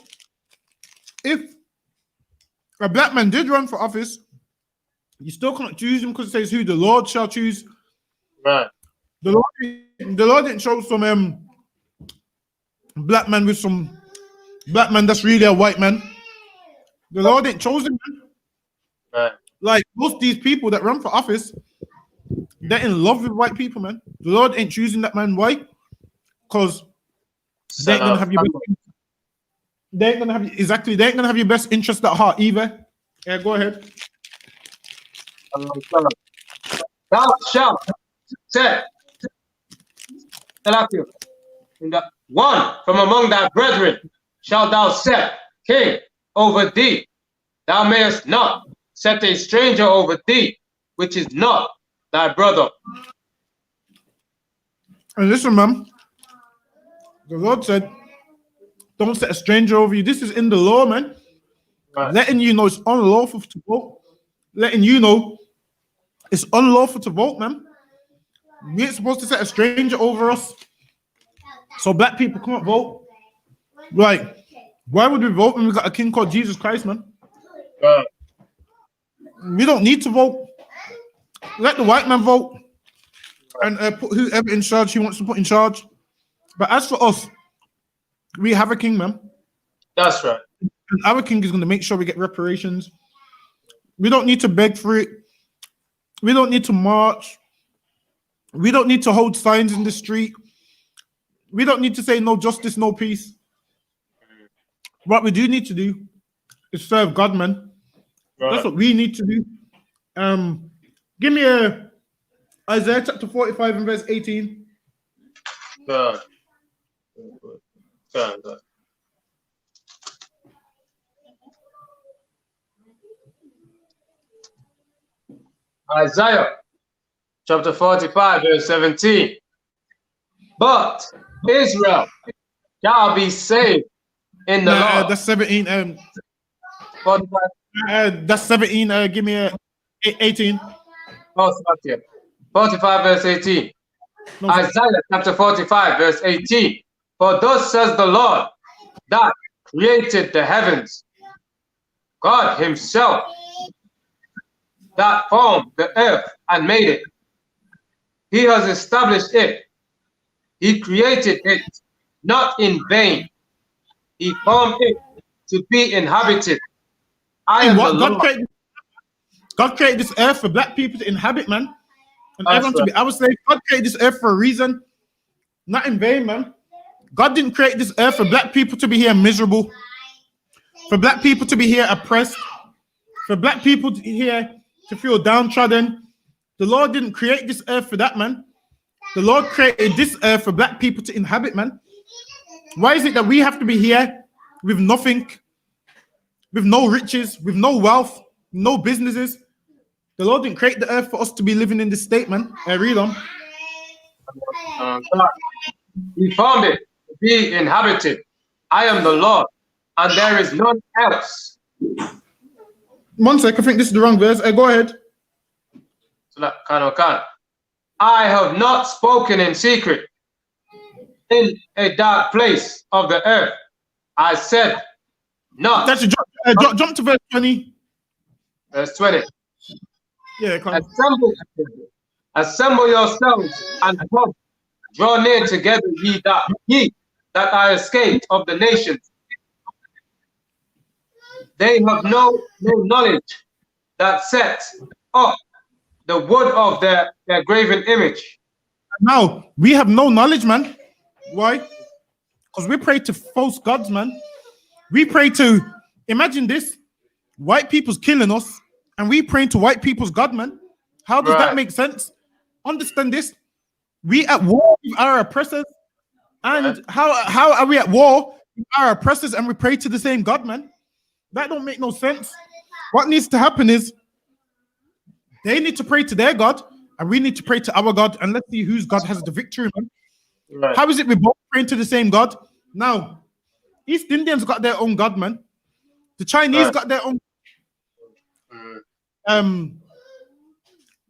if a black man did run for office, you still can't choose him because it says who the Lord shall choose. Right. The Lord didn't show some black man with some black man that's really a white man. The Lord didn't choose him, man. Right. Like most of these people that run for office, they're in love with white people, man. The Lord ain't choosing that man. Why? Because they ain't gonna have your best, they ain't gonna have they ain't gonna have your best interest at heart either. Yeah, go ahead. Thou shalt set in the one from among thy brethren shalt thou set king over thee. Thou mayest not set a stranger over thee, which is not thy brother. And listen, man. The Lord said, don't set a stranger over you. This is in the law, man. Right. Letting you know it's unlawful to vote. Letting you know it's unlawful to vote, man. We ain't supposed to set a stranger over us. So black people can't vote. Like, why would we vote when we got a king called Jesus Christ, man? Right. We don't need to vote. Let the white man vote and put whoever in charge he wants to put in charge. But as for us, we have a king, man. That's right. And our king is going to make sure we get reparations. We don't need to beg for it. We don't need to march. We don't need to hold signs in the street. We don't need to say no justice, no peace. What we do need to do is serve God, man. Right. That's what we need to do. Give me Isaiah chapter 45 and verse 18. Good. Good. Good. Good. Isaiah chapter 45, verse 17. But Israel shall be saved in the Lord. That's 17. 45, That's 17. Give me a 18. oh, sorry, yeah. 45, verse 18. No, Isaiah chapter 45, verse 18. For thus says the Lord that created the heavens, God himself that formed the earth and made it. He has established it. He created it not in vain. He formed it to be inhabited. I am what the God Lord. created? God created this earth for black people to inhabit, man, and That's everyone to right. be. I would say God created this earth for a reason, not in vain, man. God didn't create this earth for black people to be here miserable, for black people to be here oppressed, for black people to here to feel downtrodden. The Lord didn't create this earth for that, man. The Lord created this earth for black people to inhabit, man. Why is it that we have to be here with nothing, with no riches, with no wealth, no businesses? The Lord didn't create the earth for us to be living in this state, man. Read on. God, he formed it to be inhabited. I am the Lord, and there is none else. 1 sec, I think this is the wrong verse. Go ahead. So that kind of can. I have not spoken in secret in a dark place of the earth. I said not. That's jump to verse 20. Verse 20. Yeah, come. Assemble yourselves and come. Draw near together, ye that are escaped of the nations. They have no knowledge that set up the wood of their graven image. Now, we have no knowledge, man. Why? Because we pray to false gods, man. We pray to, imagine this, white people's killing us, and we praying to white people's God, man. How does that make sense? Understand this. We at war with our oppressors, and how are we at war with our oppressors and we pray to the same God, man? That don't make no sense. What needs to happen is they need to pray to their God, and we need to pray to our God, and let's see whose God has the victory, man. Right. How is it we both praying to the same God? Now, East Indians got their own God, man. The Chinese got their own.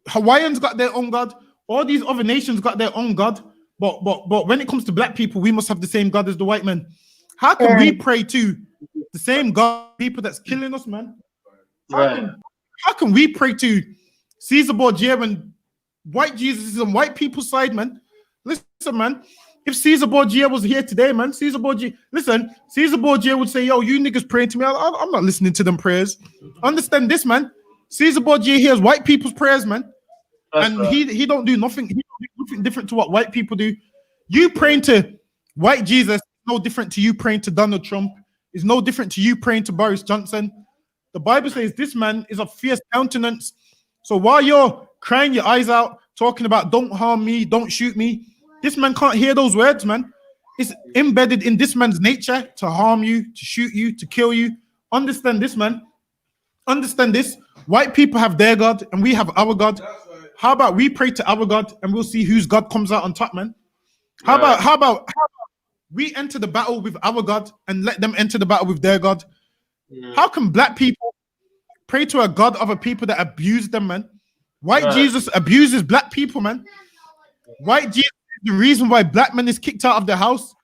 Hawaiians got their own God. All these other nations got their own God. But when it comes to black people, we must have the same God as the white men. How can we pray to the same God, people that's killing us, man? How can we pray to Caesar Borgia when white Jesus is on white people's side, man? Listen, man. If Caesar Borgia was here today, man, Caesar Borgia would say, yo, you niggas praying to me. I'm not listening to them prayers. Understand this, man. Caesar Borgia hears white people's prayers, man. He don't do nothing. He don't do nothing different to what white people do. You praying to white Jesus is no different to you praying to Donald Trump. It's no different to you praying to Boris Johnson. The Bible says this man is of fierce countenance. So while you're crying your eyes out, talking about don't harm me, don't shoot me, this man can't hear those words, man. It's embedded in this man's nature to harm you, to shoot you, to kill you. Understand this, man. Understand this. White people have their God and we have our God. How about we pray to our God and we'll see whose God comes out on top, man? How about we enter the battle with our God and let them enter the battle with their God? How can black people pray to a God of a people that abuse them, man? White Jesus abuses black people, man. White Jesus is the reason why black men is kicked out of the house.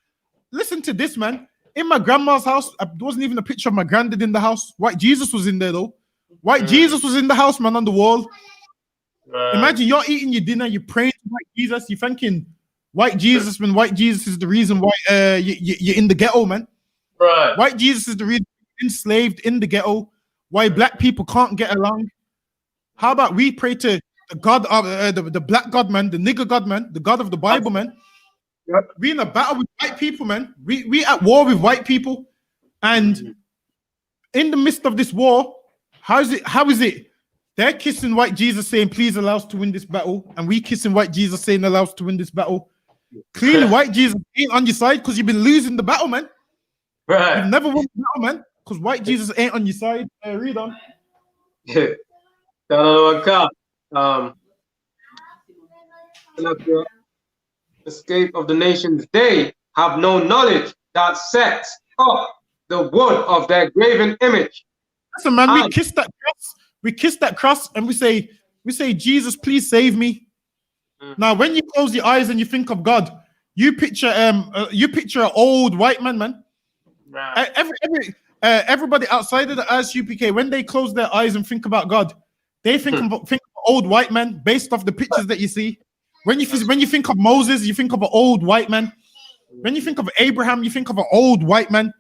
Listen to this, man. In my grandma's house, there wasn't even a picture of my granddad in the house. White Jesus was in there, though. White Jesus was in the house, man, on the wall. Imagine you're eating your dinner, you're praying to white Jesus, you're thanking white Jesus when white Jesus is the reason why you're in the ghetto, man. Right. White Jesus is the reason you're enslaved in the ghetto, why black people can't get along. How about we pray to the God of the black God, man, the nigger God, man, the God of the Bible, man. We in a battle with white people, man. We at war with white people, and in the midst of this war, how is it? They're kissing white Jesus saying, please allow us to win this battle, and we kissing white Jesus saying, allow us to win this battle. Clearly, white Jesus ain't on your side because you've been losing the battle, man. You've Right. never won the battle, man, because white Jesus ain't on your side. Read on. Escape of the nations, they have no knowledge that set up the wood of their graven image. Listen, man, we And kiss that cross. We kiss that cross, and we say, Jesus, please save me. Now, when you close your eyes and you think of God, you picture an old white man, man. right. Everybody outside of the I.S.U.P.K, when they close their eyes and think about God, they think of old white man based off the pictures that you see. When you think of Moses, you think of an old white man. When you think of Abraham, you think of an old white man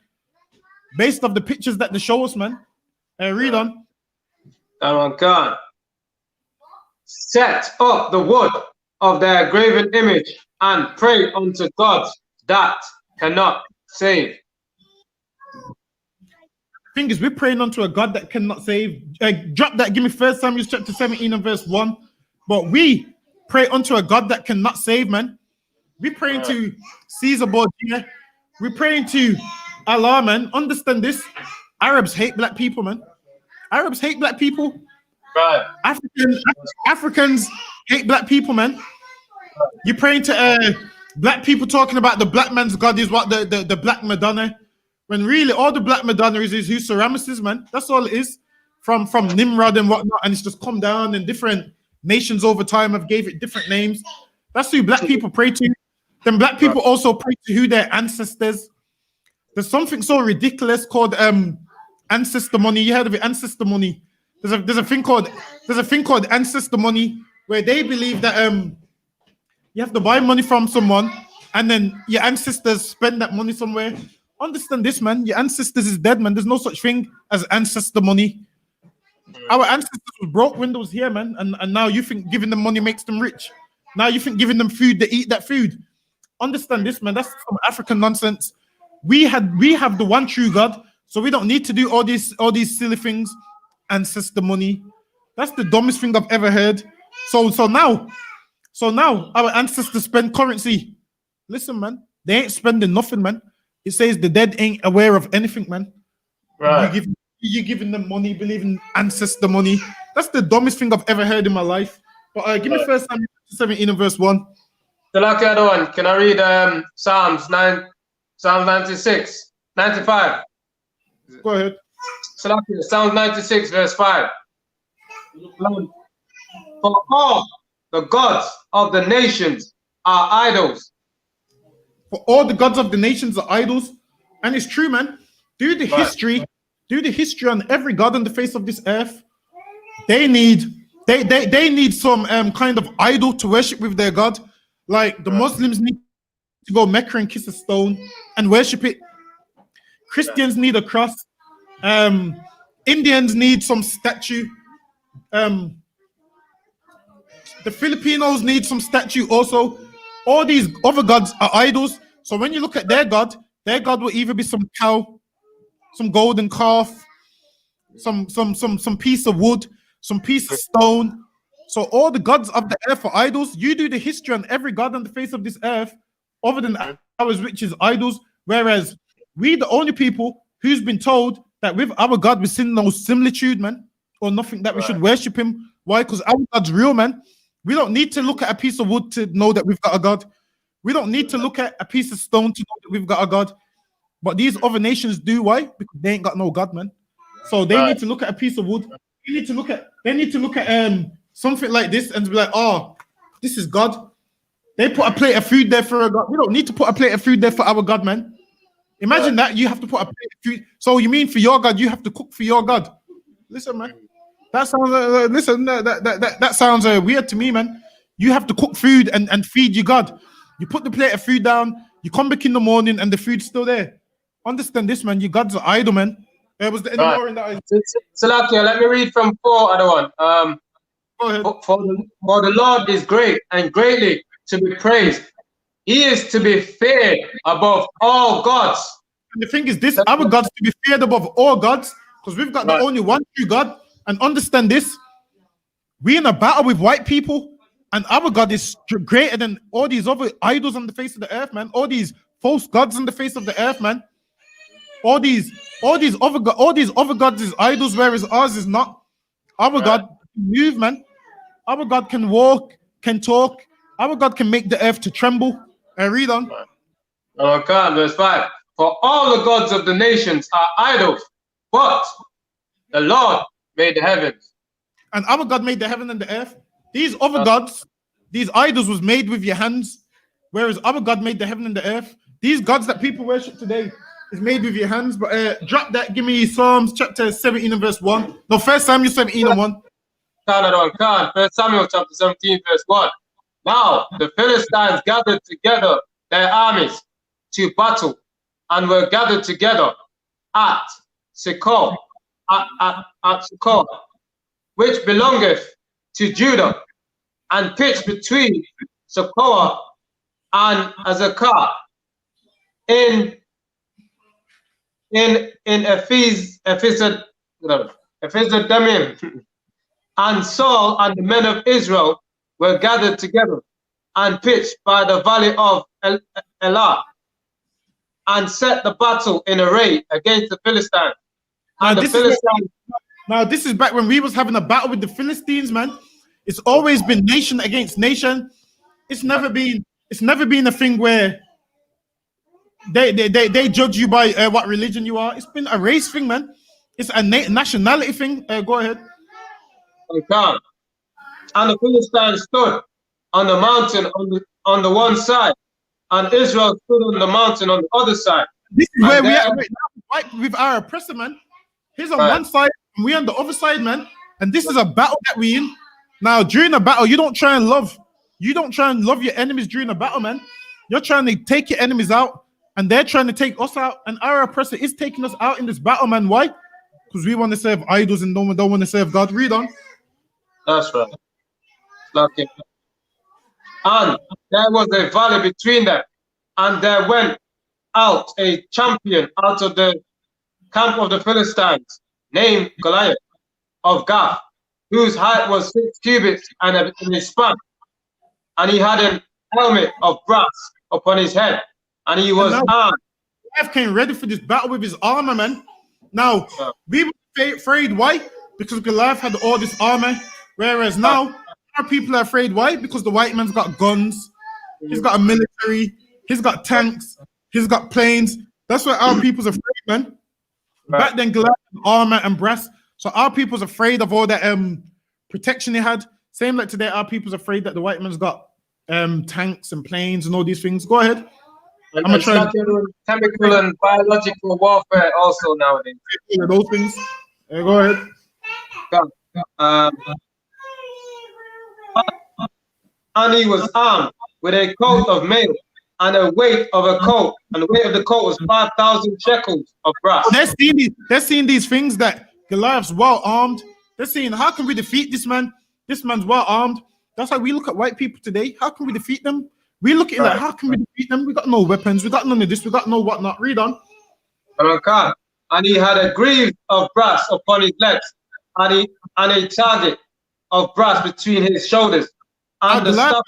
based off the pictures that they show us, man. Read on. God set up the wood of their graven image and pray unto God that cannot save. Thing is, we're praying unto a God that cannot save. Drop that. Give me 1 Samuel chapter 17 and verse 1. But we pray unto a God that cannot save, man. We're praying to Caesar Borgia. We're praying to Allah, man. Understand this. Arabs hate black people, man. Arabs hate black people. Right. Africans hate black people, man. You're praying to black people talking about the black man's God is what the black Madonna. When really all the black Madonna is who's Ramesses, man. That's all it is. From Nimrod and whatnot, and it's just come down, and different nations over time have gave it different names. That's who black people pray to. Then black people also pray to who their ancestors. There's something so ridiculous called ancestor money. You heard of it? Ancestor money. There's a thing called ancestor money where they believe that you have to buy money from someone and then your ancestors spend that money somewhere. Understand this, man. Your ancestors is dead, man. There's no such thing as ancestor money. Our ancestors was broke when they was here, man. And now you think giving them money makes them rich. Now you think giving them food, they eat that food. Understand this, man. That's some African nonsense. We have the one true God, so we don't need to do all these silly things. Ancestor money. That's the dumbest thing I've ever heard. So now our ancestors spend currency. Listen, man, they ain't spending nothing, man. It says the dead ain't aware of anything, man. Right. You giving them money, believing ancestor money. That's the dumbest thing I've ever heard in my life. But give me 1 Samuel 17 and verse 1. The lucky other one. Can I read Psalms 96, 95? Go ahead. Psalms 96, verse 5. For all the gods of the nations are idols. For all the gods of the nations are idols. And it's true, man. Do the history on every god on the face of this earth. They need some kind of idol to worship with their god. Like the Muslims need to go Mecca and kiss a stone and worship it. Christians need a cross. Indians need some statue. The Filipinos need some statue also. All these other gods are idols. So when you look at their god will either be some cow, some golden calf, some piece of wood, some piece of stone. So all the gods of the earth are idols. You do the history on every god on the face of this earth, other than ours, which is idols. Whereas we, the only people who's been told that with our God we sin no similitude, man, or nothing that we should worship him. Why? Because our God's real, man. We don't need to look at a piece of wood to know that we've got a God. We don't need to look at a piece of stone to know that we've got a God. But these other nations do. Why? Because they ain't got no God, man. So they need to look at a piece of wood. They need to look at something like this and be like, oh, this is God. They put a plate of food there for a God. We don't need to put a plate of food there for our God, man. Imagine that you have to put a plate of food. So you mean for your God, you have to cook for your God? Listen, man. That sounds that sounds weird to me, man. You have to cook food and feed your God. You put the plate of food down, you come back in the morning and the food's still there. Understand this, man. Your God's an idol, man. Was there any more in that? Salakia, let me read from 4 other one. Go ahead. For the Lord is great and greatly to be praised. He is to be feared above all gods. And the thing is this, our God's to be feared above all gods, because we've got the only one true God. And understand this, we in a battle with white people. And our God is greater than all these other idols on the face of the earth, man. All these false gods on the face of the earth, man. All these other gods is idols, whereas ours is not. Our God can move, man. Our God can walk, can talk. Our God can make the earth to tremble. Read on. Okay, verse 5. For all the gods of the nations are idols, but the Lord made the heavens. And our God made the heaven and the earth. These other gods, these idols was made with your hands, whereas our God made the heaven and the earth. These gods that people worship today is made with your hands. But drop that, give me Psalms chapter 17 and verse 1. No, 1 Samuel 17 and 1. First Samuel chapter 17, verse 1. Now the Philistines gathered together their armies to battle, and were gathered together at I.S.U.P.K, at I.S.U.P.K, which belongeth to Judah, and pitched between I.S.U.P.K and I.S.U.P.K in Ephes-Dammim. And Saul and the men of Israel were gathered together and pitched by the valley of Elah, and set the battle in array against the Philistines. And the Philistines. Now this is back when we was having a battle with the Philistines, man. It's always been nation against nation. It's never been a thing where they judge you by what religion you are. It's been a race thing, man. It's a nationality thing. Go ahead. Okay. And the Philistines stood on the mountain on the one side, and Israel stood on the mountain on the other side. This is where we are right now, with our oppressor, man. He's on one side, and we on the other side, man. And this is a battle that we in. Now, during a battle, you don't try and love your enemies during a battle, man. You're trying to take your enemies out, and they're trying to take us out. And our oppressor is taking us out in this battle, man. Why? Because we want to serve idols and don't want to serve God. Read on. That's right. Okay. And there was a valley between them, and there went out a champion out of the camp of the Philistines, named Goliath of Gath, whose height was 6 cubits and in his span, and he had an helmet of brass upon his head, and he was armed. Goliath came ready for this battle with his armor, man. Now we were afraid. Why? Because Goliath had all this armor, whereas now our people are afraid. Why? Because the white man's got guns, he's got a military, he's got tanks, he's got planes. That's why our people's afraid, man. Back then, Goliath had armor and brass, so our people's afraid of all that protection he had. Same like today, our people's afraid that the white man's got tanks and planes and all these things. Go ahead. I'm gonna try chemical and biological warfare also nowadays. Those things. Go ahead. And he was armed with a coat of mail, and a weight of a coat, and the weight of the coat was 5,000 shekels of brass. They're seeing these things that Goliath's well armed. They're saying, how can we defeat this man? This man's well armed. That's why we look at white people today. How can we defeat them? We look at it like, how can we defeat them? We got no weapons. We got none of this. We got no whatnot. Read on. And he had a greave of brass upon his legs, and a target of brass between his shoulders. And Goliath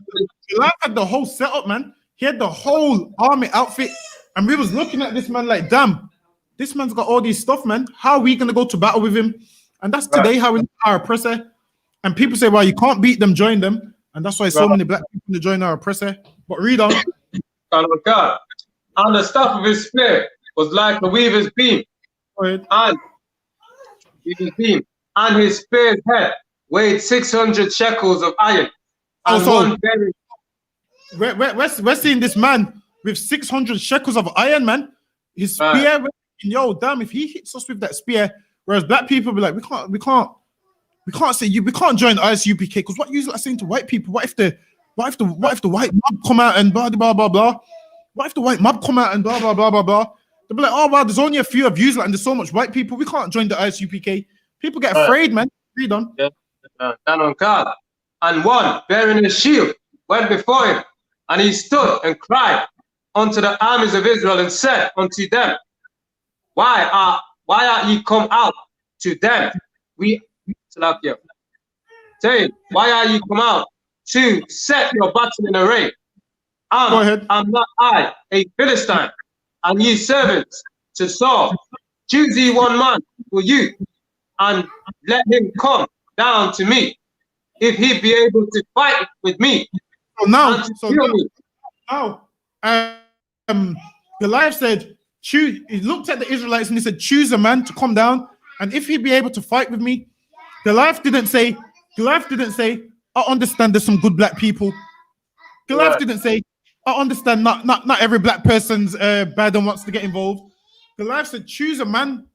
had the whole setup, man. He had the whole army outfit, and we was looking at this man like, damn, this man's got all these stuff, man. How are we gonna go to battle with him? And that's today how we look at our oppressor. And people say, well, you can't beat them, join them. And that's why so many black people join our oppressor. But read on. And the staff of his spear was like a weaver's beam. And his spear's head weighed 600 shekels of iron. And we're seeing this man with 600 shekels of iron, man. His spear, yo, damn, if he hits us with that spear, whereas black people be like, we can't join I.S.U.P.K because what you are saying to white people? What if the white mob come out and blah blah blah blah? What if the white mob come out and blah blah blah blah blah? They'll be like, oh wow, there's only a few of you, and there's so much white people. We can't join the I.S.U.P.K. People get afraid, man. Read on. And one bearing a shield went before him, and he stood and cried unto the armies of Israel and said unto them, Why are ye come out to them? Saying, why are ye come out to set your battle in array. Go ahead. Am not I a Philistine, and ye servants to Saul? Choose ye one man for you, and let him come down to me, if he be able to fight with me, So now, and to kill me. Goliath said, choose. He looked at the Israelites and he said, choose a man to come down, and if he be able to fight with me. Goliath didn't say, I understand there's some good black people. Goliath Right. didn't say, I understand not every black person's bad and wants to get involved. Goliath said, choose a man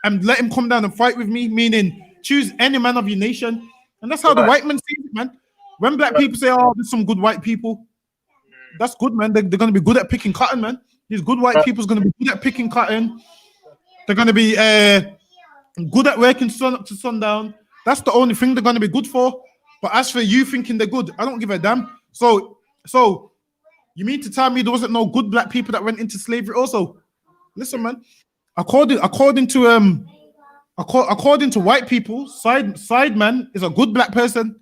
and let him come down and fight with me, meaning choose any man of your nation. And that's how the Right. white man sees it, man. When black people say, oh, there's some good white people, that's good, man. They're going to be good at picking cotton, man. These good white people's going to be good at picking cotton. They're going to be good at working sun up to sundown. That's the only thing they're going to be good for. But as for you thinking they're good, I don't give a damn. So you mean to tell me there wasn't no good black people that went into slavery also? Listen, man. According to white people, side man is a good black person,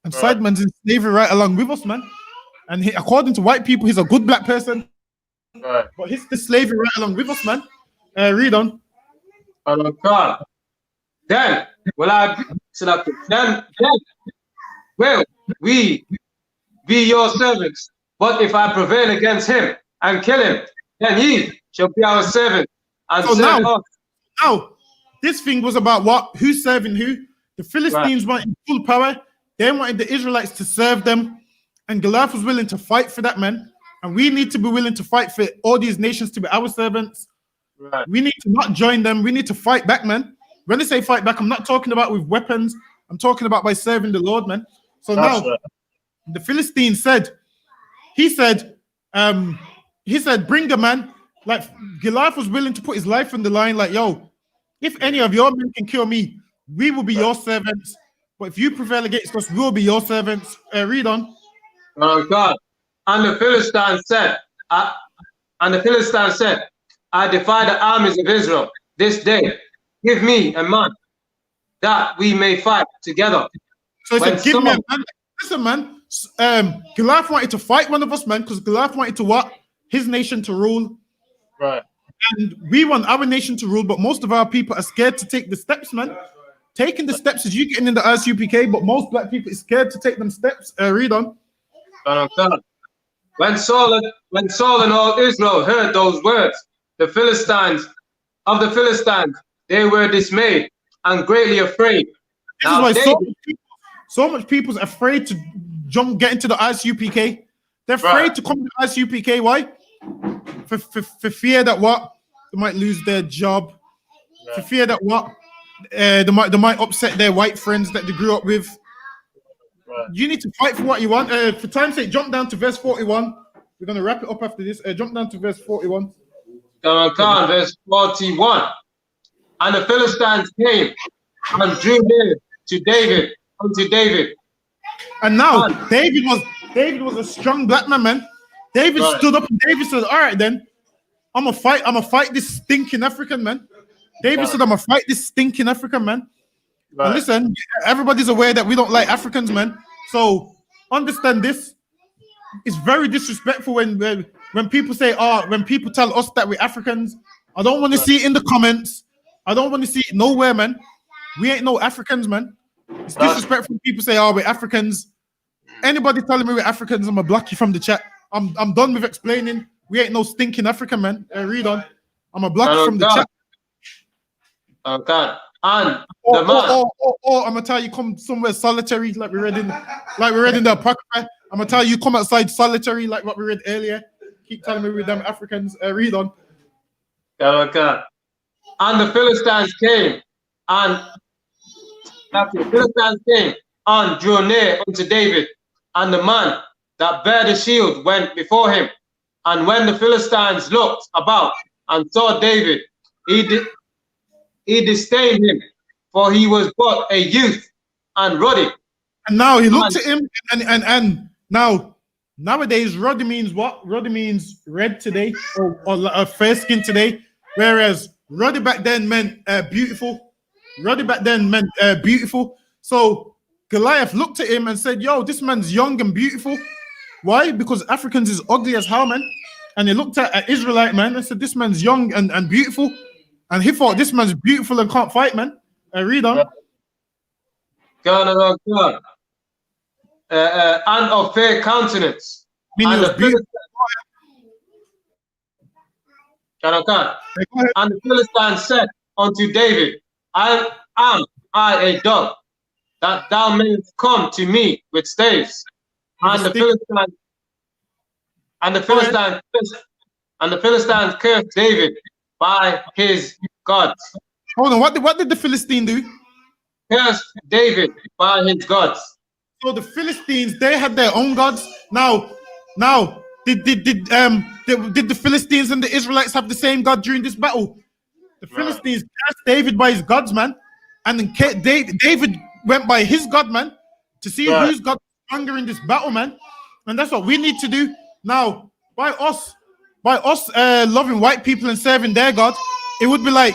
and side man's in slavery right along with us, man. And according to white people, he's a good black person, Right. but he's the slavery right along with us, man. Read on. God. Then will I be selected. Then will we be your servants. But if I prevail against him and kill him, then ye shall be our servant and So serve us. now, this thing was about what? Who's serving who? The Philistines wanted full power. They wanted the Israelites to serve them. And Goliath was willing to fight for that, man. And we need to be willing to fight for all these nations to be our servants. Right. We need to not join them. We need to fight back, man. When I say fight back, I'm not talking about with weapons. I'm talking about by serving the Lord, man. So That's now, right. the Philistine said, he said, bring a man. Like Goliath was willing to put his life on the line. Like, yo, if any of your men can kill me, we will be your servants. But if you prevail against us, we'll be your servants. Read on. God. And the Philistine said, I defy the armies of Israel this day. Give me a man that we may fight together. So he When said, give me a Saul- man. Listen, man. Goliath wanted to fight one of us, man, because Goliath wanted to what? His nation to rule. Right. And we want our nation to rule, but most of our people are scared to take the steps, man. Taking the steps is you getting in the I.S.U.P.K, but most black people are scared to take them steps. Read on. God. When Saul and all Israel heard those words, the Philistines, they were dismayed and greatly afraid. This is why so much people's afraid to get into the I.S.U.P.K. They're afraid to come to the I.S.U.P.K. Why? For fear that what? They might lose their job. For fear that what? They might upset their white friends that they grew up with. You need to fight for what you want. For time's sake, jump down to verse 41. We're going to wrap it up after this. Jump down to verse 41. Verse 41. And the Philistines came and drew near to David, unto David. And now David was a strong black man. David stood up and David said, all right then, I'm gonna fight this stinking African man. David said, I'm gonna fight this stinking African man. And listen, everybody's aware that we don't like Africans, man. So understand this. It's very disrespectful when people say, when people tell us that we're Africans. I don't want to see it in the comments. I don't want to see it nowhere, man. We ain't no Africans, man. It's disrespectful when people say, we're Africans. Anybody telling me we're Africans, I'm gonna block you from the chat. I'm done with explaining. We ain't no stinking African, man. Read on. I'm gonna block you from the chat. Okay. And or I'm gonna tell you come somewhere solitary, like we read in the Apocrypha. I'm gonna tell you come outside solitary, like what we read earlier. Keep telling me we're them Africans. Read on. Okay. And the Philistines came and drew near unto David, and the man that bare the shield went before him. And when the Philistines looked about and saw David, he disdained him, for he was but a youth and ruddy. And now he looked at him, and now nowadays ruddy means what? Ruddy means red today, or fair skin today, whereas ruddy back then meant beautiful. Ruddy back then meant beautiful. So Goliath looked at him and said, yo, this man's young and beautiful. Why? Because Africans is ugly as hell, man. And he looked at an Israelite man and said, this man's young and beautiful. And he thought, this man's beautiful and can't fight, man. Read on. God. And of fair countenance. And the Philistine said unto David, am I a dog, that thou mayest come to me with staves? And the Philistines cursed David by his gods. Hold on, what did the Philistine do? Cursed David by his gods. So the Philistines, they had their own gods. Now, did the Philistines and the Israelites have the same God during this battle? The Philistines cursed David by his gods, man, and then David went by his God, man, to see who's got stronger in this battle, man. And that's what we need to do now. By us loving white people and serving their God, it would be like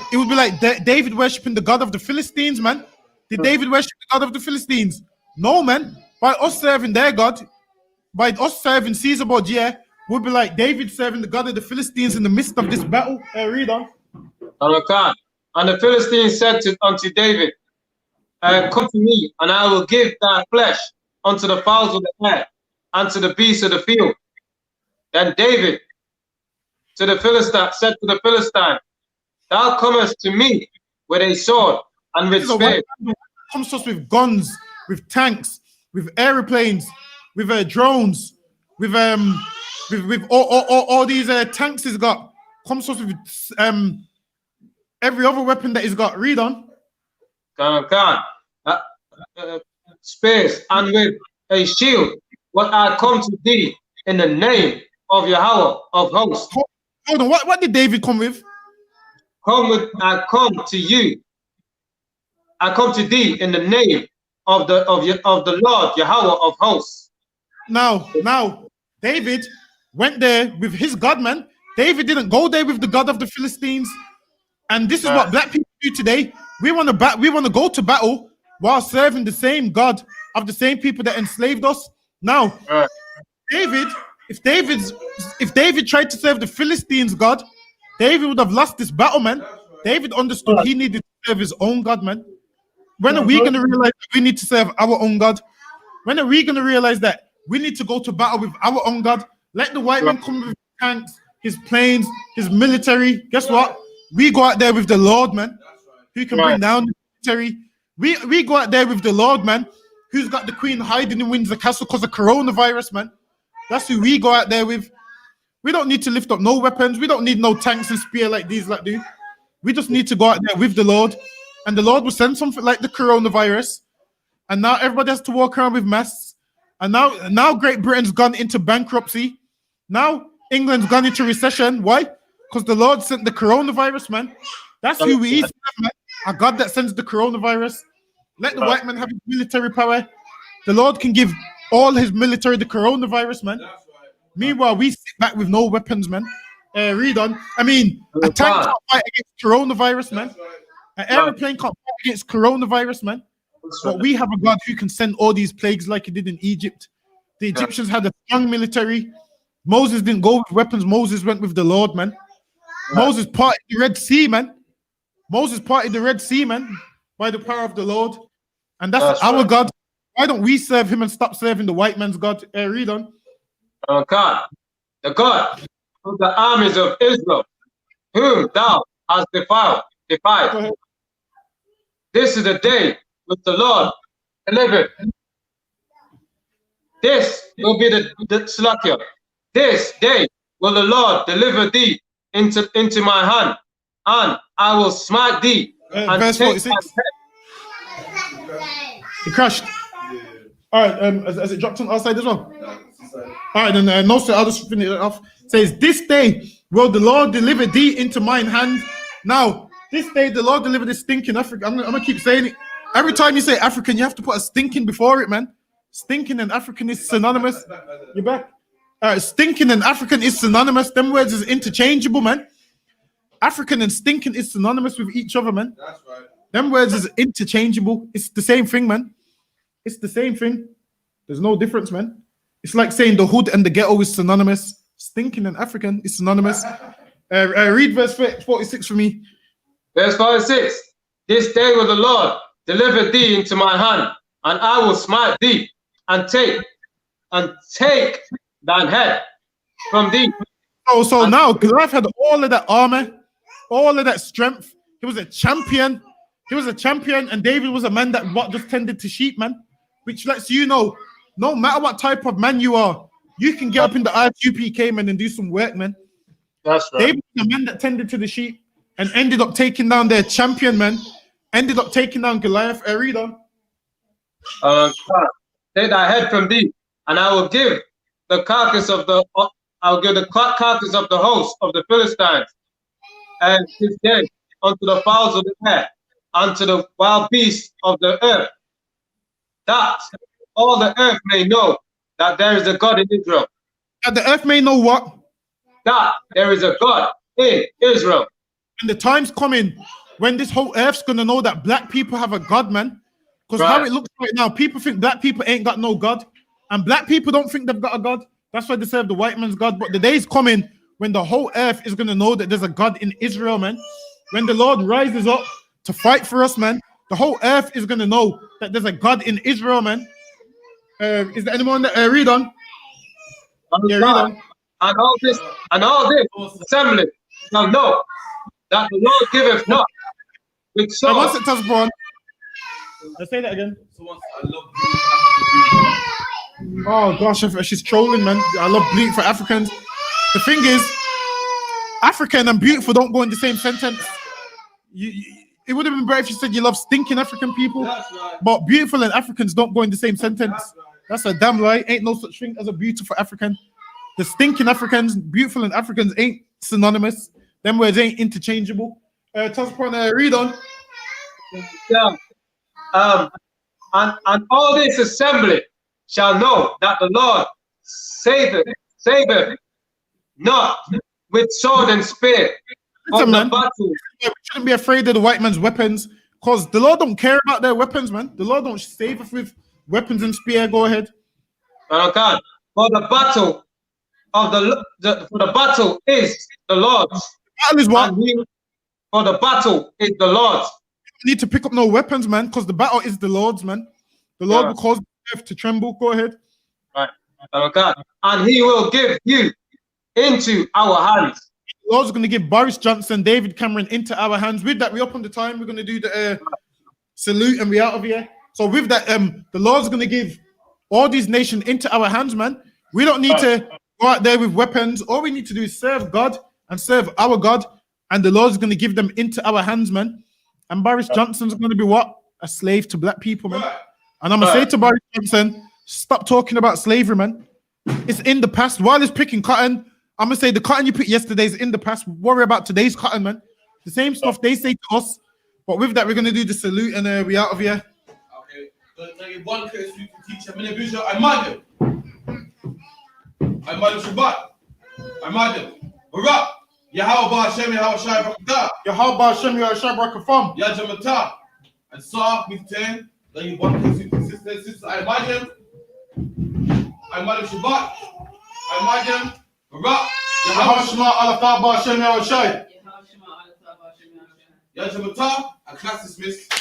David worshiping the God of the Philistines, man. Did David worship the God of the Philistines? No, man. By us serving their God, by us serving Caesar Borgia, would be like David serving the God of the Philistines in the midst of this battle. Read on. And the Philistines said unto David, come to me, and I will give thy flesh unto the fowls of the air, and to the beasts of the field. Then David said to the Philistine, thou comest to me with a sword and with spear. Comes to us with guns, with tanks, with aeroplanes, with drones, with all these tanks he's got. Comes to us with every other weapon that he's got. Read on. Spears and with a shield. What I come to thee in the name of Yahweh of hosts. Hold on. What did David come with? I come to you. I come to thee in the name of the Lord Yahweh of hosts. Now, David went there with his God, man. David didn't go there with the God of the Philistines. And this is what black people do today. We want to go to battle while serving the same God of the same people that enslaved us. Now, if David tried to serve the Philistines' God, David would have lost this battle, man. David understood he needed to serve his own God, man. When are we going to realize that we need to serve our own God? When are we going to realize that we need to go to battle with our own God? Let the white man come with his tanks, his planes, his military. Guess what? We go out there with the Lord, man, who can bring down the military. We go out there with the Lord, man, who's got the Queen hiding in Windsor Castle because of coronavirus, man. That's who we go out there with. We don't need to lift up no weapons. We don't need no tanks and spear like these like do. We just need to go out there with the Lord, and the Lord will send something like the coronavirus. And now everybody has to walk around with masks. And now Great Britain's gone into bankruptcy. Now England's gone into recession. Why? Because the Lord sent the coronavirus, man. That's who we is, man. A God that sends the coronavirus. Let the white man have his military power. The Lord can give all his military the coronavirus, man. Meanwhile, we sit back with no weapons, man. Read on. I mean, a tank can't fight against coronavirus, man. An airplane can't fight against coronavirus, man. But we have a God who can send all these plagues like he did in Egypt. The Egyptians had a strong military. Moses didn't go with weapons. Moses went with the Lord, man. Moses parted the Red Sea, man. Moses parted the Red Sea, man, by the power of the Lord. And that's our God. Why don't we serve him and stop serving the white man's God? Read on. God, the God of the armies of Israel, whom thou hast defied. This is the day which the Lord delivered. This will be the Slakia. This day will the Lord deliver thee into my hand, and I will smite thee. And verse 46. He crashed. All right, has it dropped on our side as well? All right, then no, sir, I'll just finish it off. It says, this day will the Lord deliver thee into mine hand. Now, this day the Lord delivered this stinking African. I'm gonna keep saying it. Every time you say African, you have to put a stinking before it, man. Stinking and African is synonymous. You're back. Stinking and African is synonymous. Them words is interchangeable, man. African and stinking is synonymous with each other, man. That's right. Them words is interchangeable. It's the same thing, man. It's the same thing. There's no difference, man. It's like saying the hood and the ghetto is synonymous. Stinking and African is synonymous. Read verse 46 for me. Verse 46. This day will the Lord deliver thee into my hand, and I will smite thee, and take thine head from thee. So now Goliath had all of that armor, all of that strength. He was a champion. He was a champion, and David was a man that just tended to sheep, man. Which lets you know, no matter what type of man you are, you can get up in the I.S.U.P.K, man, and do some work, man. That's right. David was a man that tended to the sheep and ended up taking down their champion, man. Ended up taking down Goliath. Read on. Take thy head from thee, and I will give the carcass of the host of the Philistines, and his dead unto the fowls of the air, unto the wild beasts of the earth, that all the earth may know that there is a God in Israel. That the earth may know what? That there is a God in Israel. And the time's coming when this whole earth's gonna know that black people have a God, man. Because how it looks right now, people think black people ain't got no God, and black people don't think they've got a God. That's why they serve the white man's God. But the day's coming when the whole earth is gonna know that there's a God in Israel, man. When the Lord rises up to fight for us, man, the whole earth is gonna know that there's a God in Israel, man. Is there anyone that read on? Yeah, read on. And all this assembly shall know that the Lord giveth not with sword. Once it does, Braun. Let's say that again. Oh gosh, she's trolling, man. I love bleak for Africans. The thing is, African and beautiful don't go in the same sentence. It would have been better if you said you love stinking African people, but beautiful and Africans don't go in the same sentence. That's a damn lie. Ain't no such thing as a beautiful African. The stinking Africans, beautiful and Africans ain't synonymous. Them words ain't interchangeable. Read on. Yeah. And all this assembly shall know that the Lord saveth not with sword and spear. Listen, man, we shouldn't be afraid of the white man's weapons, because the Lord don't care about their weapons, man. The Lord don't save us with weapons and spear. Go ahead. Okay. For the battle is the Lord's. Battle is what? For the battle is the Lord's. You need to pick up no weapons, man, because the battle is the Lord's, man. The Lord will cause the earth to tremble. Go ahead. Right. Okay. And he will give you into our hands. The Lord's going to give Boris Johnson, David Cameron into our hands. With that, we up on the time. We're going to do the salute and we out of here. So with that, the Lord's going to give all these nations into our hands, man. We don't need to go out there with weapons. All we need to do is serve God and serve our God, and the Lord's going to give them into our hands, man. And Boris Johnson's going to be what? A slave to black people, man. And I'm going to say to Boris Johnson, stop talking about slavery, man. It's in the past. While he's picking cotton, I'm going to say the cotton you picked yesterday is in the past. Worry about today's cotton, man. The same stuff they say to us. But with that, we're going to do the salute and we out of here. Okay. One case we can teach him in a vision. I'm Madam Shabbat. I'm Madam. Barak. Yahweh Hashem Yahweh Shai Barakatah. Yahweh Hashem Yahweh Shai Barakatah. Yajamata. And Saw with 10. Then you one case with sisters. I'm Madam. I'm Madam Shabbat. I'm Madam. Barak. Yahweh Shema Alakah Hashem Yahweh Shai. Yajamata. And class dismissed.